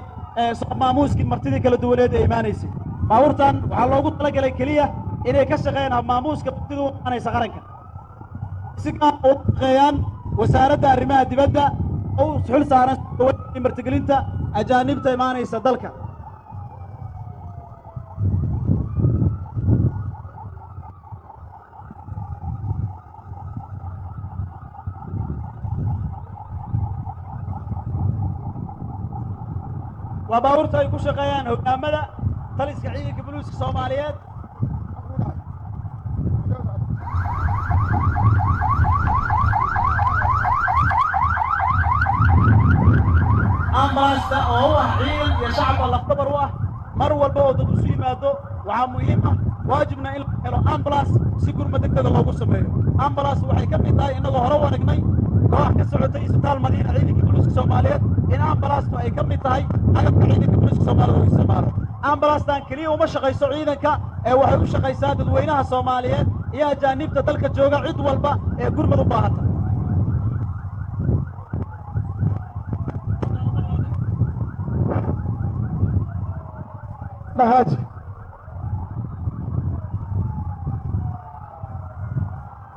maamuuskii martida kala duwaneed ee imaanaysay baaburtan waxa loogu talagalay kaliya inay ka shaqeeyaan maamuuska martida u imaanaysa qaranka si ka oo shaqeeyaan wasaaradda arrimaha dibadda oo xil saaran martigelinta ajaanibta imaanaysa dalka وباورتا ay ku shaqeeyaan hogaamada taliska ciidanka booliiska Soomaaliyeed amrasta oo ah ciidan iyo shacab la qabar waa mar walba oo dad u yimaado waxa muhiim ah waajibna in la helo ambulance si gurmad degdeg loogu sameeyo ambulance waxay ka mid tahay inagoo hore wanagnay koox ka socotay isbitaal Madiina ciidanka booliiska Soomaaliyeed in ambulance ay ka mid tahay agabka ciidanka booliiska Soomaaliyeed oo isticmaalo ambulance tan kaliya uma shaqeyso ciidanka ee waxay u shaqeysaa dadweynaha Soomaaliyeed iyo ajaanibta dalka jooga cid walba ee gurmad u baahata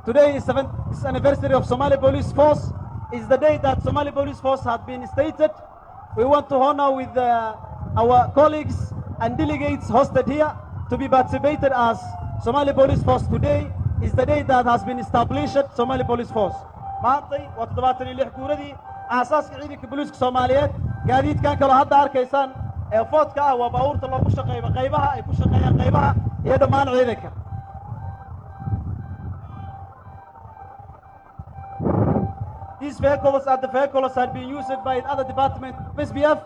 Today is 7th anniversary of Somali Police Force. Is the day that Somali Police Force had been stated. We want to honor with our colleagues and delegates hosted here to be participated as Somali Police Force. Today is the day that has been established Somali Police Force. maantay waa 76 guuradii aasaaska ciidanka booliiska Soomaaliyeed gaadiidkan kale hadda arkaysaan ee foodka ah waa baabuurta loogu shaqeeyo qaybaha ay ku shaqeeyaan qaybaha iyo dhammaan ciidanka These vehicles are the vehicles that are being used by other departments of SBF.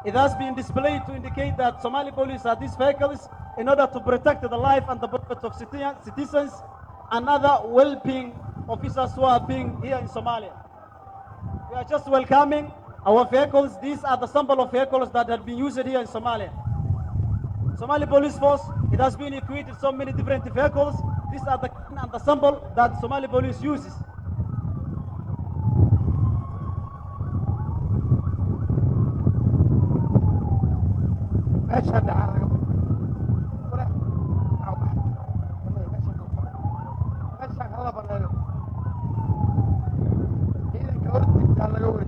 It has been displayed to indicate that Somali police have these vehicles in order to protect the life and the property of citizens and other well-being officers who are being here in Somalia. We are just welcoming our vehicles. These are the sample of vehicles that have been used here in Somalia. Somali police force, it has been equipped with so many different vehicles. These are the kind and the sample that Somali police uses. meesha dhaca meesha kala baneeyo ciidanka hortiisa laga wari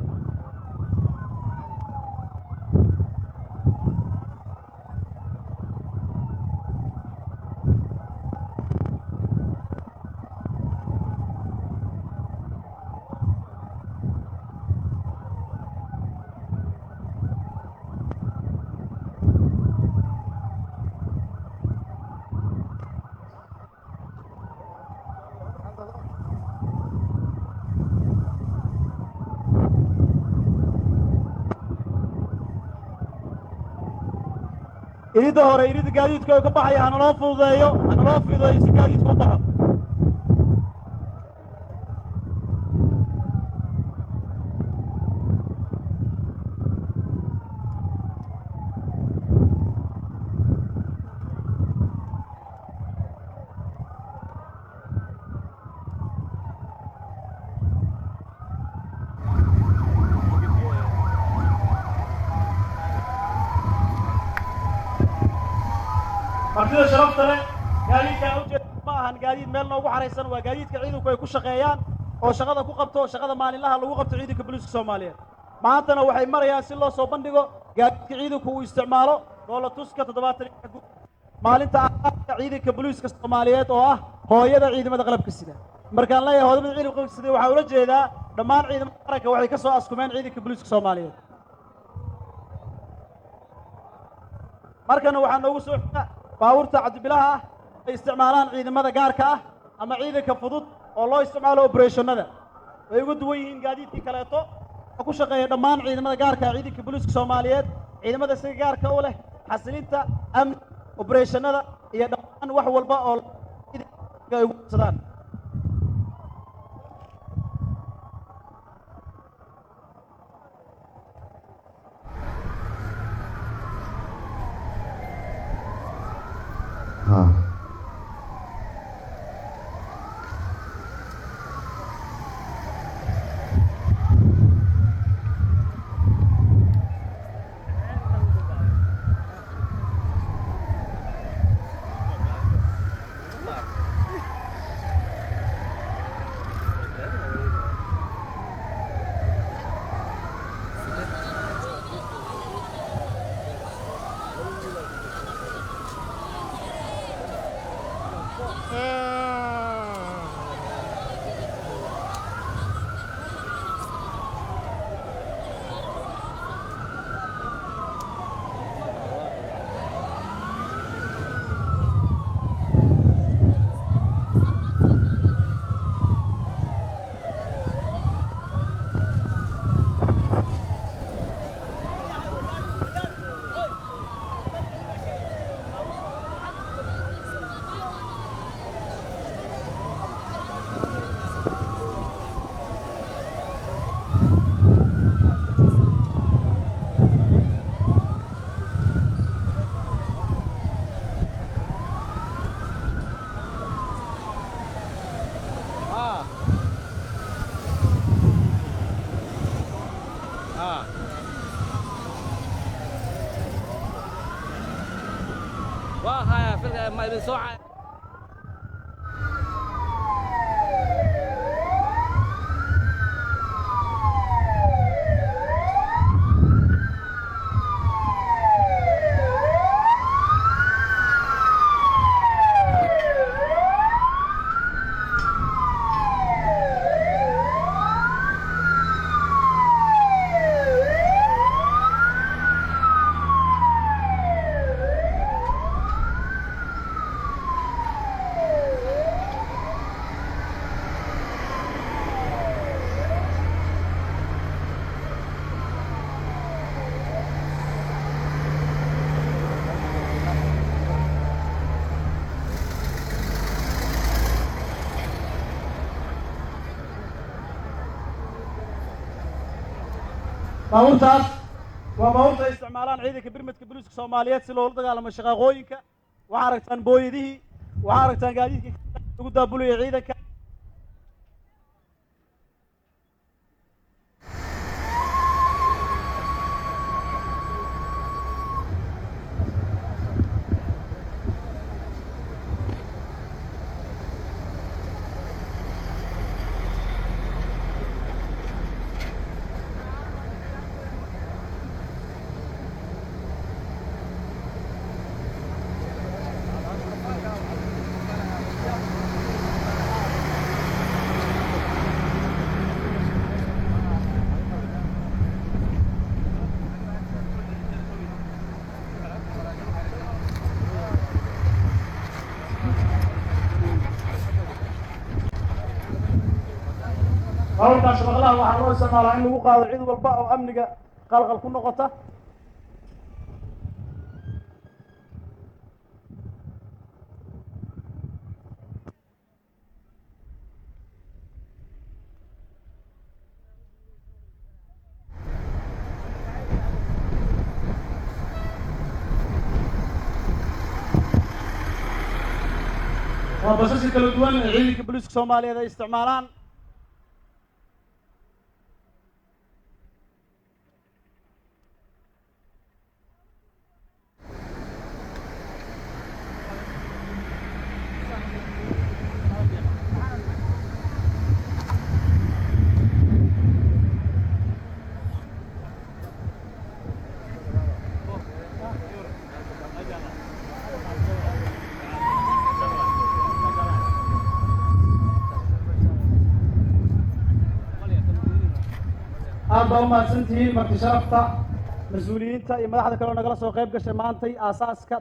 إذا هو يريد قاعد يتكلم كباحي أنا رافض ذا أنا رافض ذا يسقاعد يتكلم بحر. martida sharafta leh gaadiidkan u jeed ma ahan gaadiid meel noogu xareysan waa gaadiidka ciidanku ay ku shaqeeyaan oo shaqada ku qabto shaqada maalinlaha lagu qabto ciidanka booliiska Soomaaliyeed maantana waxay marayaan si loo soo bandhigo gaadiidka ciidanku uu isticmaalo dowlad tuska 70 maalinta ciidanka booliiska Soomaaliyeed oo ah hooyada ciidamada qalabka sida markaan leeyahay hooyada ciidanka qalabka sida waxa ula jeedaa dhammaan ciidamada qaranka waxay ka soo askumeen ciidanka booliiska Soomaaliyeed markana waxaan noogu soo baabuurta cabdibilaha ah ay isticmaalaan ciidamada gaarka ah ama ciidanka fudud oo loo isticmaalo operationada way ugu duwan yihiin gaadiidkii kaleeto oo ku shaqeeya dhammaan ciidamada gaarka ah ciidanka booliiska Soomaaliyeed ciidamada si gaarka u leh xasilinta amni operationada iyo dhammaan wax walba oo ay ugu sadaan وهاي في ما يسوع baabuurtaas waa baabuurta ay isticmaalaan ciidanka birmadka booliiska soomaaliyeed si loola dagaalamo shaqaaqooyinka waxaa aragtaan booyadihii waxaa aragtaan gaadiidkii lagu daabulaya ciidanka baabuurkaan shabaqlaha waxaa loo isticmaalaa in lagu qaado cid walba oo amniga qalqal ku noqota waa basasha kala duwan ee ciidanka booliiska soomaaliyeed ay isticmaalaan aad baa u mahadsantihiin marti sharafta mas-uuliyiinta iyo madaxda kale oo nagala soo qayb gashay maantay aasaaska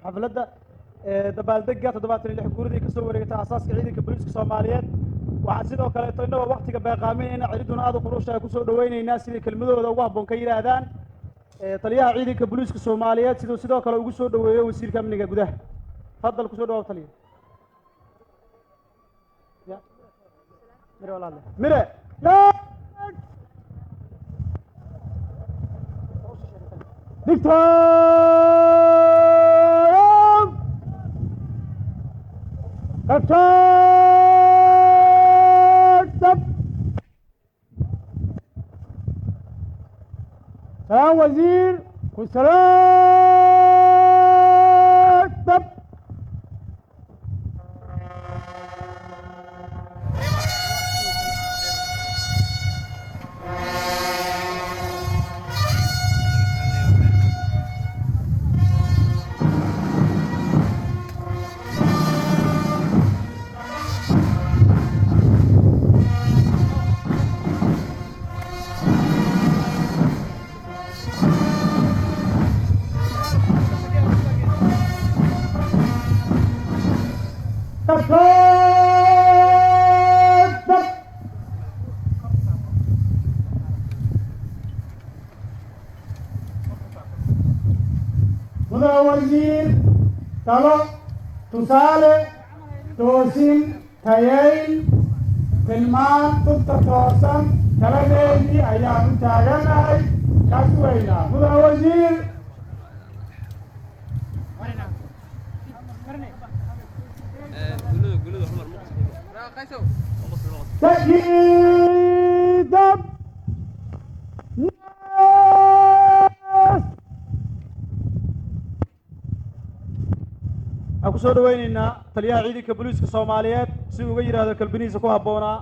xafladda dabaaldega 76 guuridii ka soo wareegtay aasaaska ciidanka booliiska soomaaliyeed waxaan sidoo kaleeto innagoo waqtiga beeqaaminayna ciiduna aad u quruusha ku soo dhawaynaynaa sidii kelmadooda ugu habboon ka yidhaahdaan taliyaha ciidanka booliiska soomaaliyeed sidoo kale ugu soo dhaweeyo wasiirka amniga gudaha fadal ku soo dhawaab taliya mire دكتور دكتور سلام وزير والسلام وزير talo tusaale toosin tayayn tilmaan tubta toosan taladeedii ayaan u taaganahay kaas weynaa mudane wasiir تأكيد waxaan ku soo dhawaynaynaa taliyaha ciidanka booliiska Soomaaliyeed si uu uga yiraahdo kalbiniisa ku habboonaa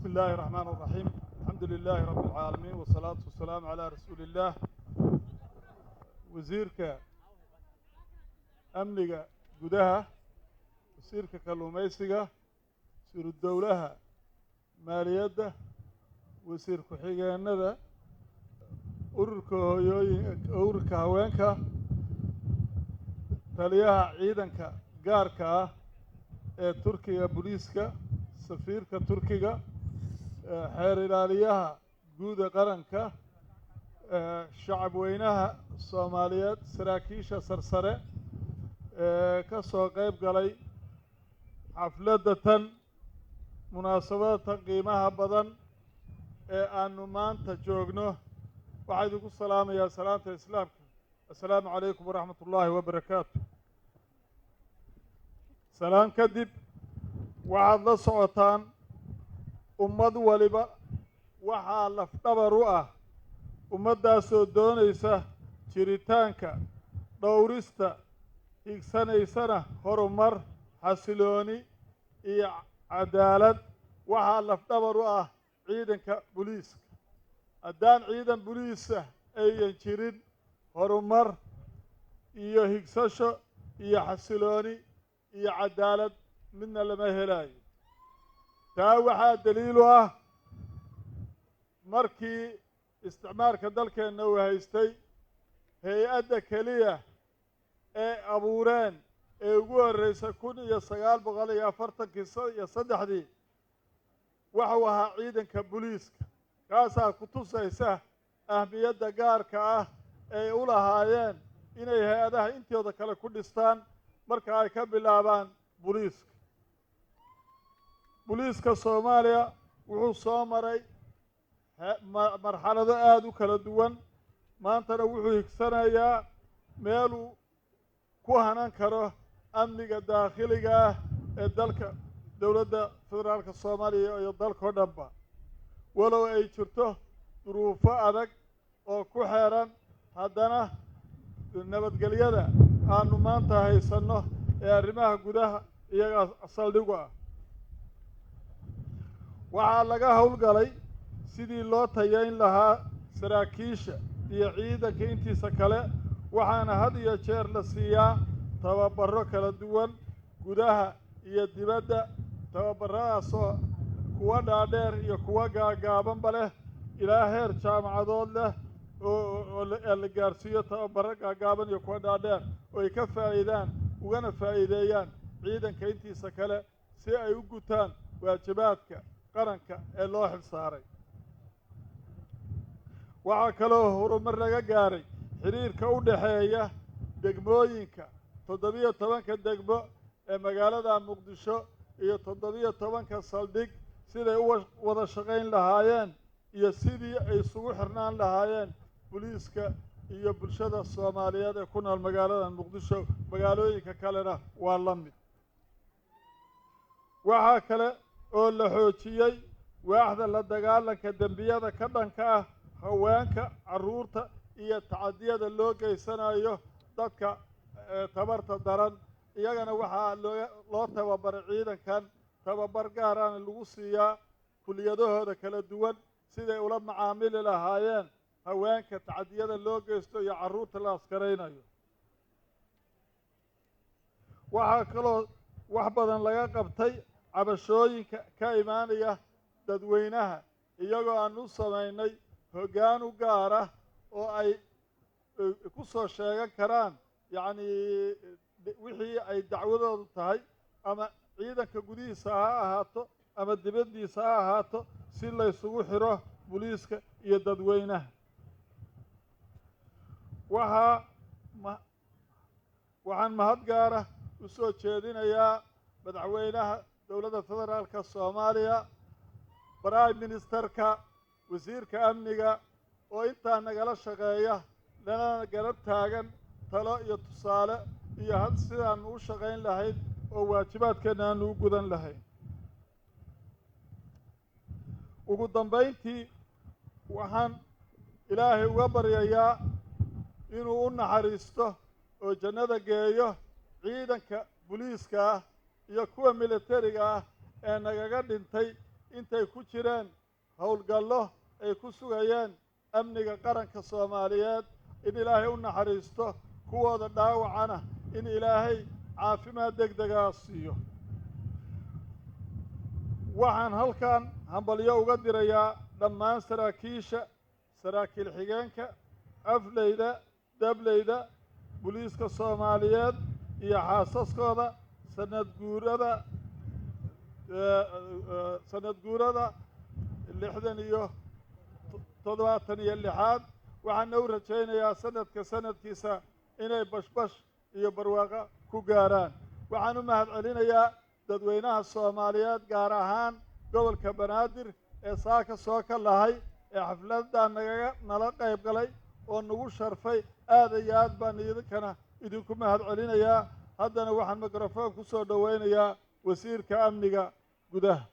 الله الرحمن الرحيم الحمد لله رب العالمين والصلاة والسلام على رسول الله وزيرك أمنك جدها وزيرك كلوميسك وزير الدولة مالية وزير كحيجانة أورك هوانك تليها عيدنك جارك تركيا بوليسكا سفيرك تركيا حير إلاليها جود قرنك شعب وينها الصوماليات سراكيشة سرسرة كسو قيب قلي حفلة مناسبات قيمها بدن أنو مان تجوغنو وعيدكم السلام يا سلامة الإسلام السلام عليكم ورحمة الله وبركاته سلام كدب وعد لصعطان أمد ولبا وحا لفتبروا أمد داسو دونيسا جريتانكا دوريستا إكسانيسانا هرمر حسلوني إي عدالة وحا لفتبروا عيدنكا بوليس أدان عيدن بوليسة أي جرين هرمر إيو هكساشو إي حسلوني إي عدالة منا لما هلاي تاوحا دليلها مركي استعمار كدلك انه هيستي هيئة كلية اي ابوران اي ugu horeysa 1940 waxa ahaa ciidanka booliiska kaasa ku tusaysa ahmiyada gaarka ah ay u lahaayeen inay hay'adaha intooda kale ku dhistaan marka ay ka bilaabaan بوليسكا سوماليا وحو سومري مرحلة آدو كلا دوان ما انتنا وحو يكسنايا ميلو كوهنان كرو أمنيك داخليك الدالك دولة فدرالك الصومالية يدالك ودبا ولو اي جرتو ظروفا أدك او كوحيران هادانا نبت قليادا آنو ما انتا هيسانو يا رماها قداها iyaga saldhigu ah waxaa laga howlgalay sidii loo tayayn lahaa saraakiisha iyo ciidanka intiisa kale waxaana had iyo jeer la siiyaa tababaro kala duwan gudaha iyo dibadda tababaradaasoo kuwa dhaadheer iyo kuwa gaagaabanba leh ilaa heer jaamacadood leh oo la gaarsiiyo tababaro gaagaaban iyo kuwa dhaadheer oo ay ka faa'iidaan ugana faa'iideeyaan ciidanka intiisa kale si ay u gutaan waajibaadka qaranka ee loo xilsaaray waxaa kaloo horumar laga gaaray xiriirka u dhaxeeya degmooyinka 17 degmo ee magaalada Muqdisho iyo 17 saldhig siday u wada shaqayn lahaayeen iyo sidii ay isugu xirnaan lahaayeen booliiska iyo bulshada Soomaaliyeed ee ku nool magaalada Muqdisho magaalooyinka kalena waa la mid waxaa kale oo la xoojiyay waaxda la dagaalanka dambiyada ka dhanka ah haweenka caruurta iyo tacadiyada loo geysanayo dadka tabarta daran iyagana waxaa loo tababaray ciidankan tababar gaar ah lagu siiyaa kuliyadahooda kala duwan siday ula macaamili lahaayeen haweenka tacadiyada loo geysto iyo caruurta la askaraynayo waxaa kaloo wax badan laga qabtay cabashooyinka ka imaanaya dadweynaha iyagoo aan u samaynay hoggaan u gaar ah oo ay ku soo sheegan karaan yacni wixii ay dacwadoodu tahay ama ciidanka gudihiisa ha ahaato ama dibaddiisa ha ahaato si la isugu xiro booliiska iyo dadweynaha waxaan mahad gaar ah u soo jeedinayaa madaxweynaha dowladda federaalka Soomaaliya prime ministerka wasiirka amniga oo intaa nagala shaqeeya lana garab taagan talo iyo tusaale iyo had sidaan u shaqayn lahayd oo waajibaadkeena aan u gudan lahayn ugu dambeyntii waxaan ilaahay uga baryayaa inuu u naxariisto oo jannada geeyo ciidanka booliiska iyo kuwa militariga ah ee nagaga dhintay intay ku jireen howlgallo ay ku sugayeen amniga qaranka soomaaliyeed in ilaahay u naxariisto kuwooda dhaawacana in ilaahay caafimaad degdegaa siiyo. waxaan halkan hambalyo uga dirayaa dhammaan saraakiisha, saraakiil xigeenka, afleyda, dableyda, booliiska soomaaliyeed iyo xaasaskooda sanad guurada 76 waxaana u rajaynayaa sanadka sanadkiisa inay bashbash iyo barwaaqo ku gaaraan. waxaan u mahadcelinayaa dadweynaha soomaaliyeed gaar ahaan gobolka banaadir ee saaka soo ka lahay ee xafladda nala qayb galay oo nagu sharfay. aad iyo aad baan idinkana idinku mahadcelinayaa. haddana waxaan mikrafoon ku soo dhoweynayaa wasiirka amniga gudaha.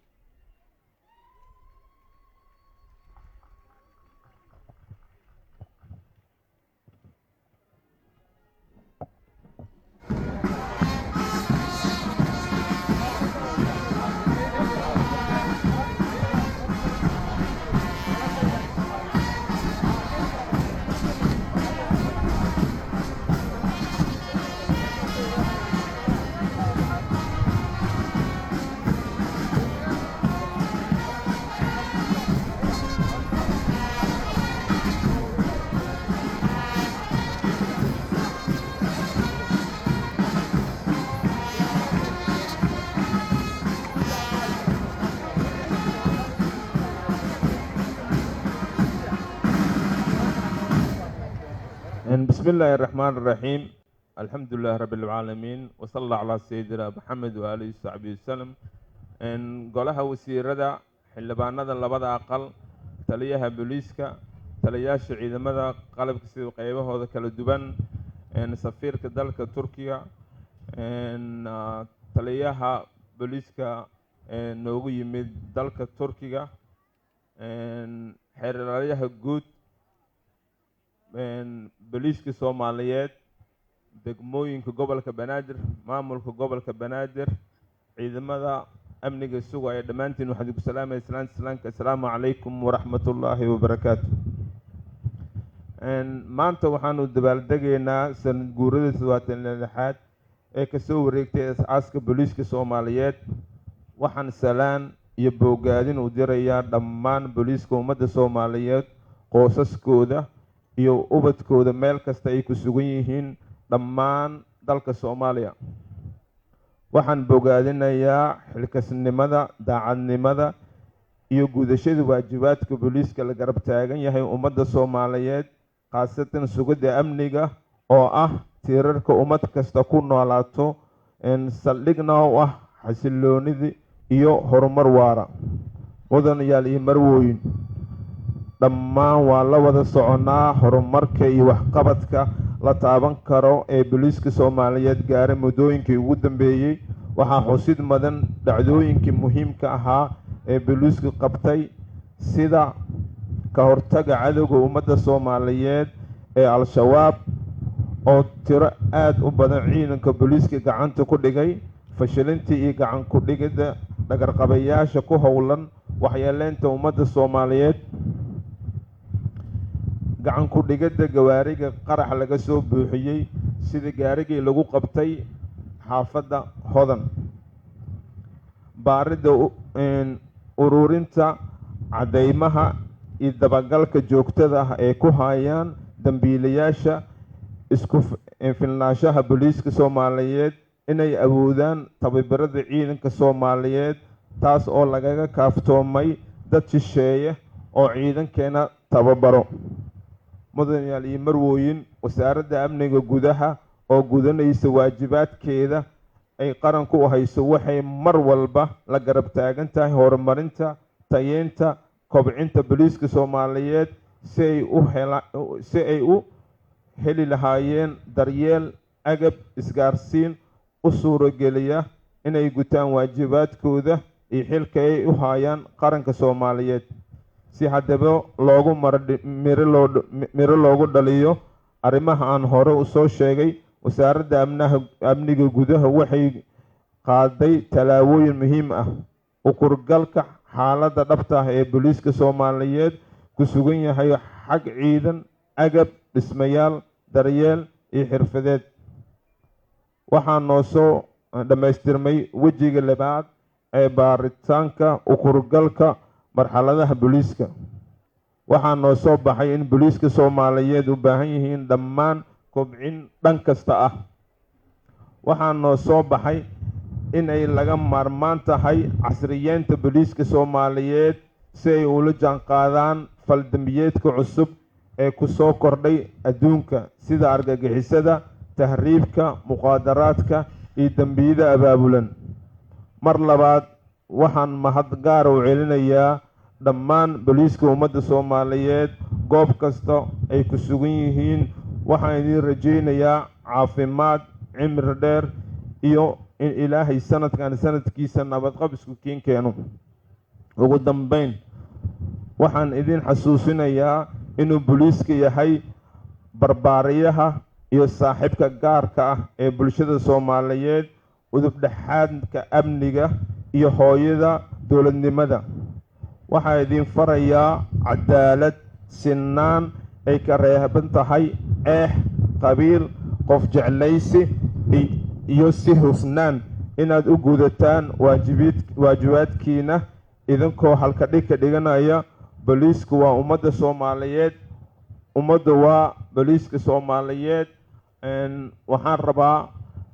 بسم الله الرحمن الرحيم الحمد لله رب العالمين وصلى الله على سيدنا محمد وآله وصحبه وسلم قولها وسيرة حلبانada labada aqal taliyaha booliiska taliyaasha ciidamada qalabka sida qaybahooda kala duwan safiirka dalka Turkiga taliyaha booliiska noogu yimid dalka Turkiga xeeraryaha guud booliiska Soomaaliyeed degmooyinka gobolka Banaadir maamulka gobolka Banaadir ciidamada amniga sugaya dhamaantiin waxaan ku salaamay islaanka assalaamu calaykum waraxmatullaahi wabarakaatuh. maanta waxaanu dabaaldegaynaa sanad guurada 76 ee ka soo wareegtay aasaaska booliiska Soomaaliyeed. waxaan salaan iyo bogaadin u dirayaa dhammaan booliiska ummadda Soomaaliyeed qoosaskooda iyo ubadkooda meel kasta ay ku sugan yihiin dhammaan dalka Soomaaliya. waxaan bogaadinayaa xilkasnimada, daacadnimada iyo gudashada waajibaadka booliiska la garab taagan yahay ummadda Soomaaliyeed, khaasatan sugidda amniga oo ah tiirarka ummad kasta ku noolaato saldhigna u ah xasiloonida iyo horumar waara. mudanayaal iyo marwooyin, dhammaan waa la wada soconaa horumarka iyo waxqabadka la taaban karo ee booliiska Soomaaliyeed gaaray muddooyinkii ugu dambeeyay. waxaa xusid mudan dhacdooyinkii muhiimka ahaa ee booliisku qabtay sida ka hortagga cadowga ummadda Soomaaliyeed ee Al-Shabaab oo tiro aad u badan ciidanka booliiska gacanta ku dhigay, fashilintii iyo gacan ku dhigida dhagarqabayaasha ku howlan waxyeeleynta ummadda Soomaaliyeed, gacan ku dhigida gawaariga qarax laga soo buuxiyey sida gaarigii lagu qabtay xaafadda Hodan, baaridda ururinta cadeymaha iyo dabagalka joogtada ah ee ku hayaan dambiilayaasha, isku filnaanshaha booliiska Soomaaliyeed inay awoodaan tababarada ciidanka Soomaaliyeed, taas oo lagaga kaaftoomay dad shisheeye oo ciidankeena tababaro. mudanayaal iyo marwooyin, wasaaradda amniga gudaha oo gudanaysa waajibaadkeeda ay qaranku u hayso waxay mar walba la garab taagan tahay horumarinta, tayeynta, kobcinta booliiska Soomaaliyeed si ay u heli lahaayeen daryeel, agab, isgaarsiin u suurogeliya inay gutaan waajibaadkooda iyo xilka ay u hayaan qaranka Soomaaliyeed. si haddaba loogu miro loogu dhaliyo arrimaha aan hore u soo sheegay, wasaaradda amniga gudaha waxay qaaday tallaabooyin muhiim ah u kurgalka xaaladda dhabta ah ee booliiska soomaaliyeed ku sugan yahay xag ciidan, agab, dhismayaal, daryeel iyo xirfadeed. waxaa noo soo dhammaystirmay wejiga labaad ee baaritaanka ukurgalka marxaladaha booliiska. waxaa noo soo baxay in booliiska soomaaliyeed u baahan yihiin dhammaan kobcin dhan kasta ah. waxaa noo soo baxay in ay laga maarmaan tahay casriyeynta booliiska soomaaliyeed si ay ula jaanqaadaan faldambiyeedka cusub ee ku soo kordhay adduunka sida argagixisada, tahriibka, muqaadaraadka iyo dembiyada abaabulan. mar labaad waxaan mahad gaar u celinayaa dhammaan booliiska ummadda soomaaliyeed goob kasta ay ku sugan yihiin. waxaan idin rajaynayaa caafimaad, cimri dheer iyo in ilaahay sanadkan sanadkiisa nabadqab isku kiin keeno. ugu dambeyn waxaan idin xasuusinayaa inuu booliiska yahay barbaariyaha iyo saaxiibka gaarka ah ee bulshada soomaaliyeed, udub-dhexaadka amniga iyo hooyada dowladnimada. waxaa idin farayaa cadaalad, sinaan ay ka reeban tahay eex, qabiil, qof jeclaysi iyo si hufnaan inaad u gudataan waajibaadkiina idinkoo halka dhig ka dhiganaya booliisku waa ummadda Soomaaliyeed, ummadda waa booliiska Soomaaliyeed. waxaan rabaa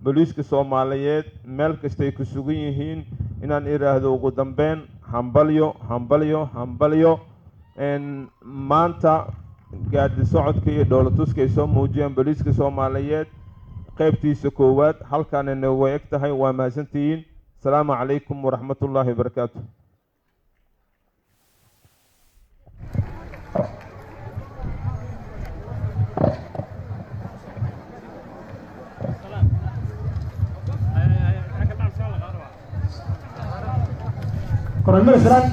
booliiska Soomaaliyeed meel kasta ay ku sugan yihiin inaan iraahdo ugu dambeyn hambalyo hambalyo hambalyo. maanta gaadi socodka iyo dowlatuska ay soo muujiyeen booliiska Soomaaliyeed qaybtiisa koowaad halkaan inoogu eg tahay. waa mahadsantihiin. asalaamu calaykum waraxmatullaahi wabarakaatu. Coronel Serán.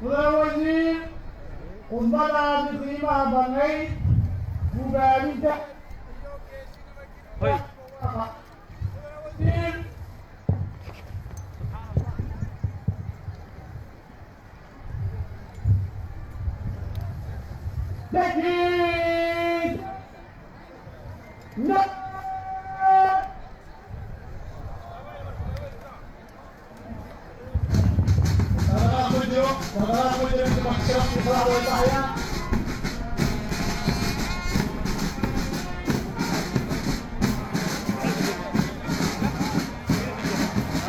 mudawasiir khudbadaasi qiimaha badnayd gubaalinta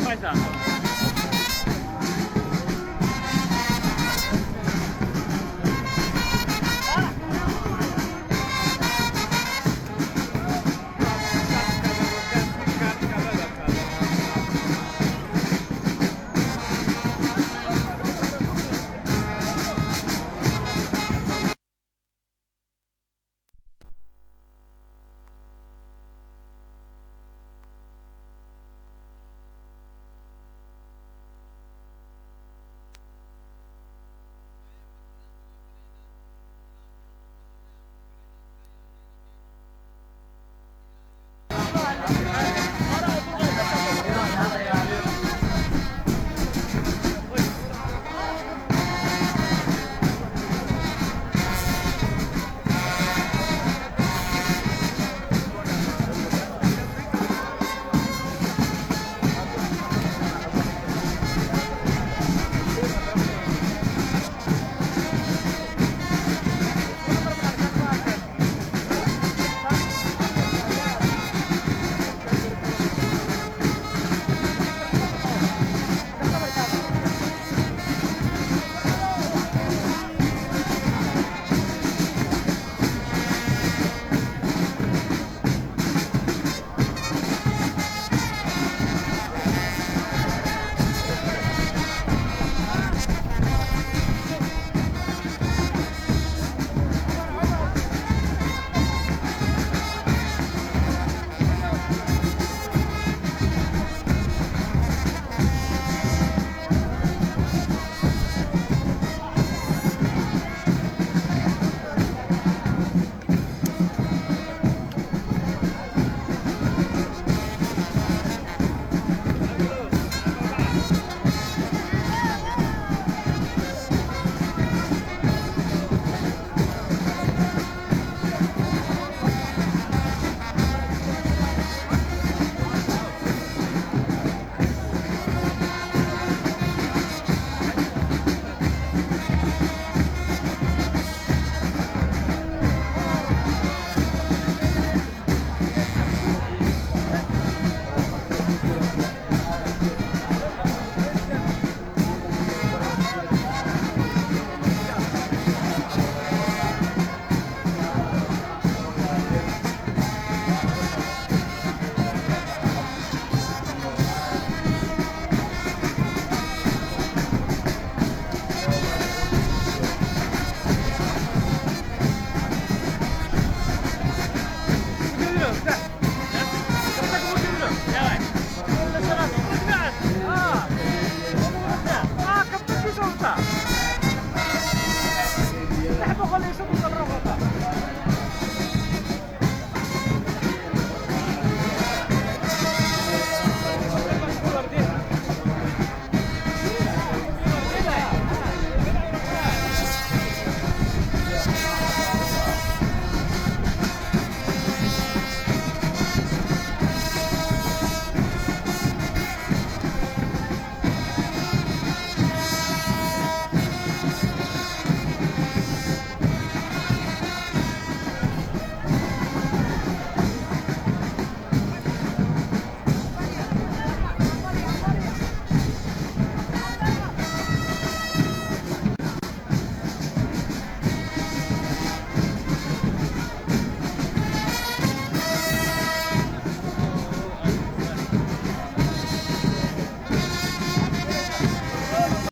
Vai, tá.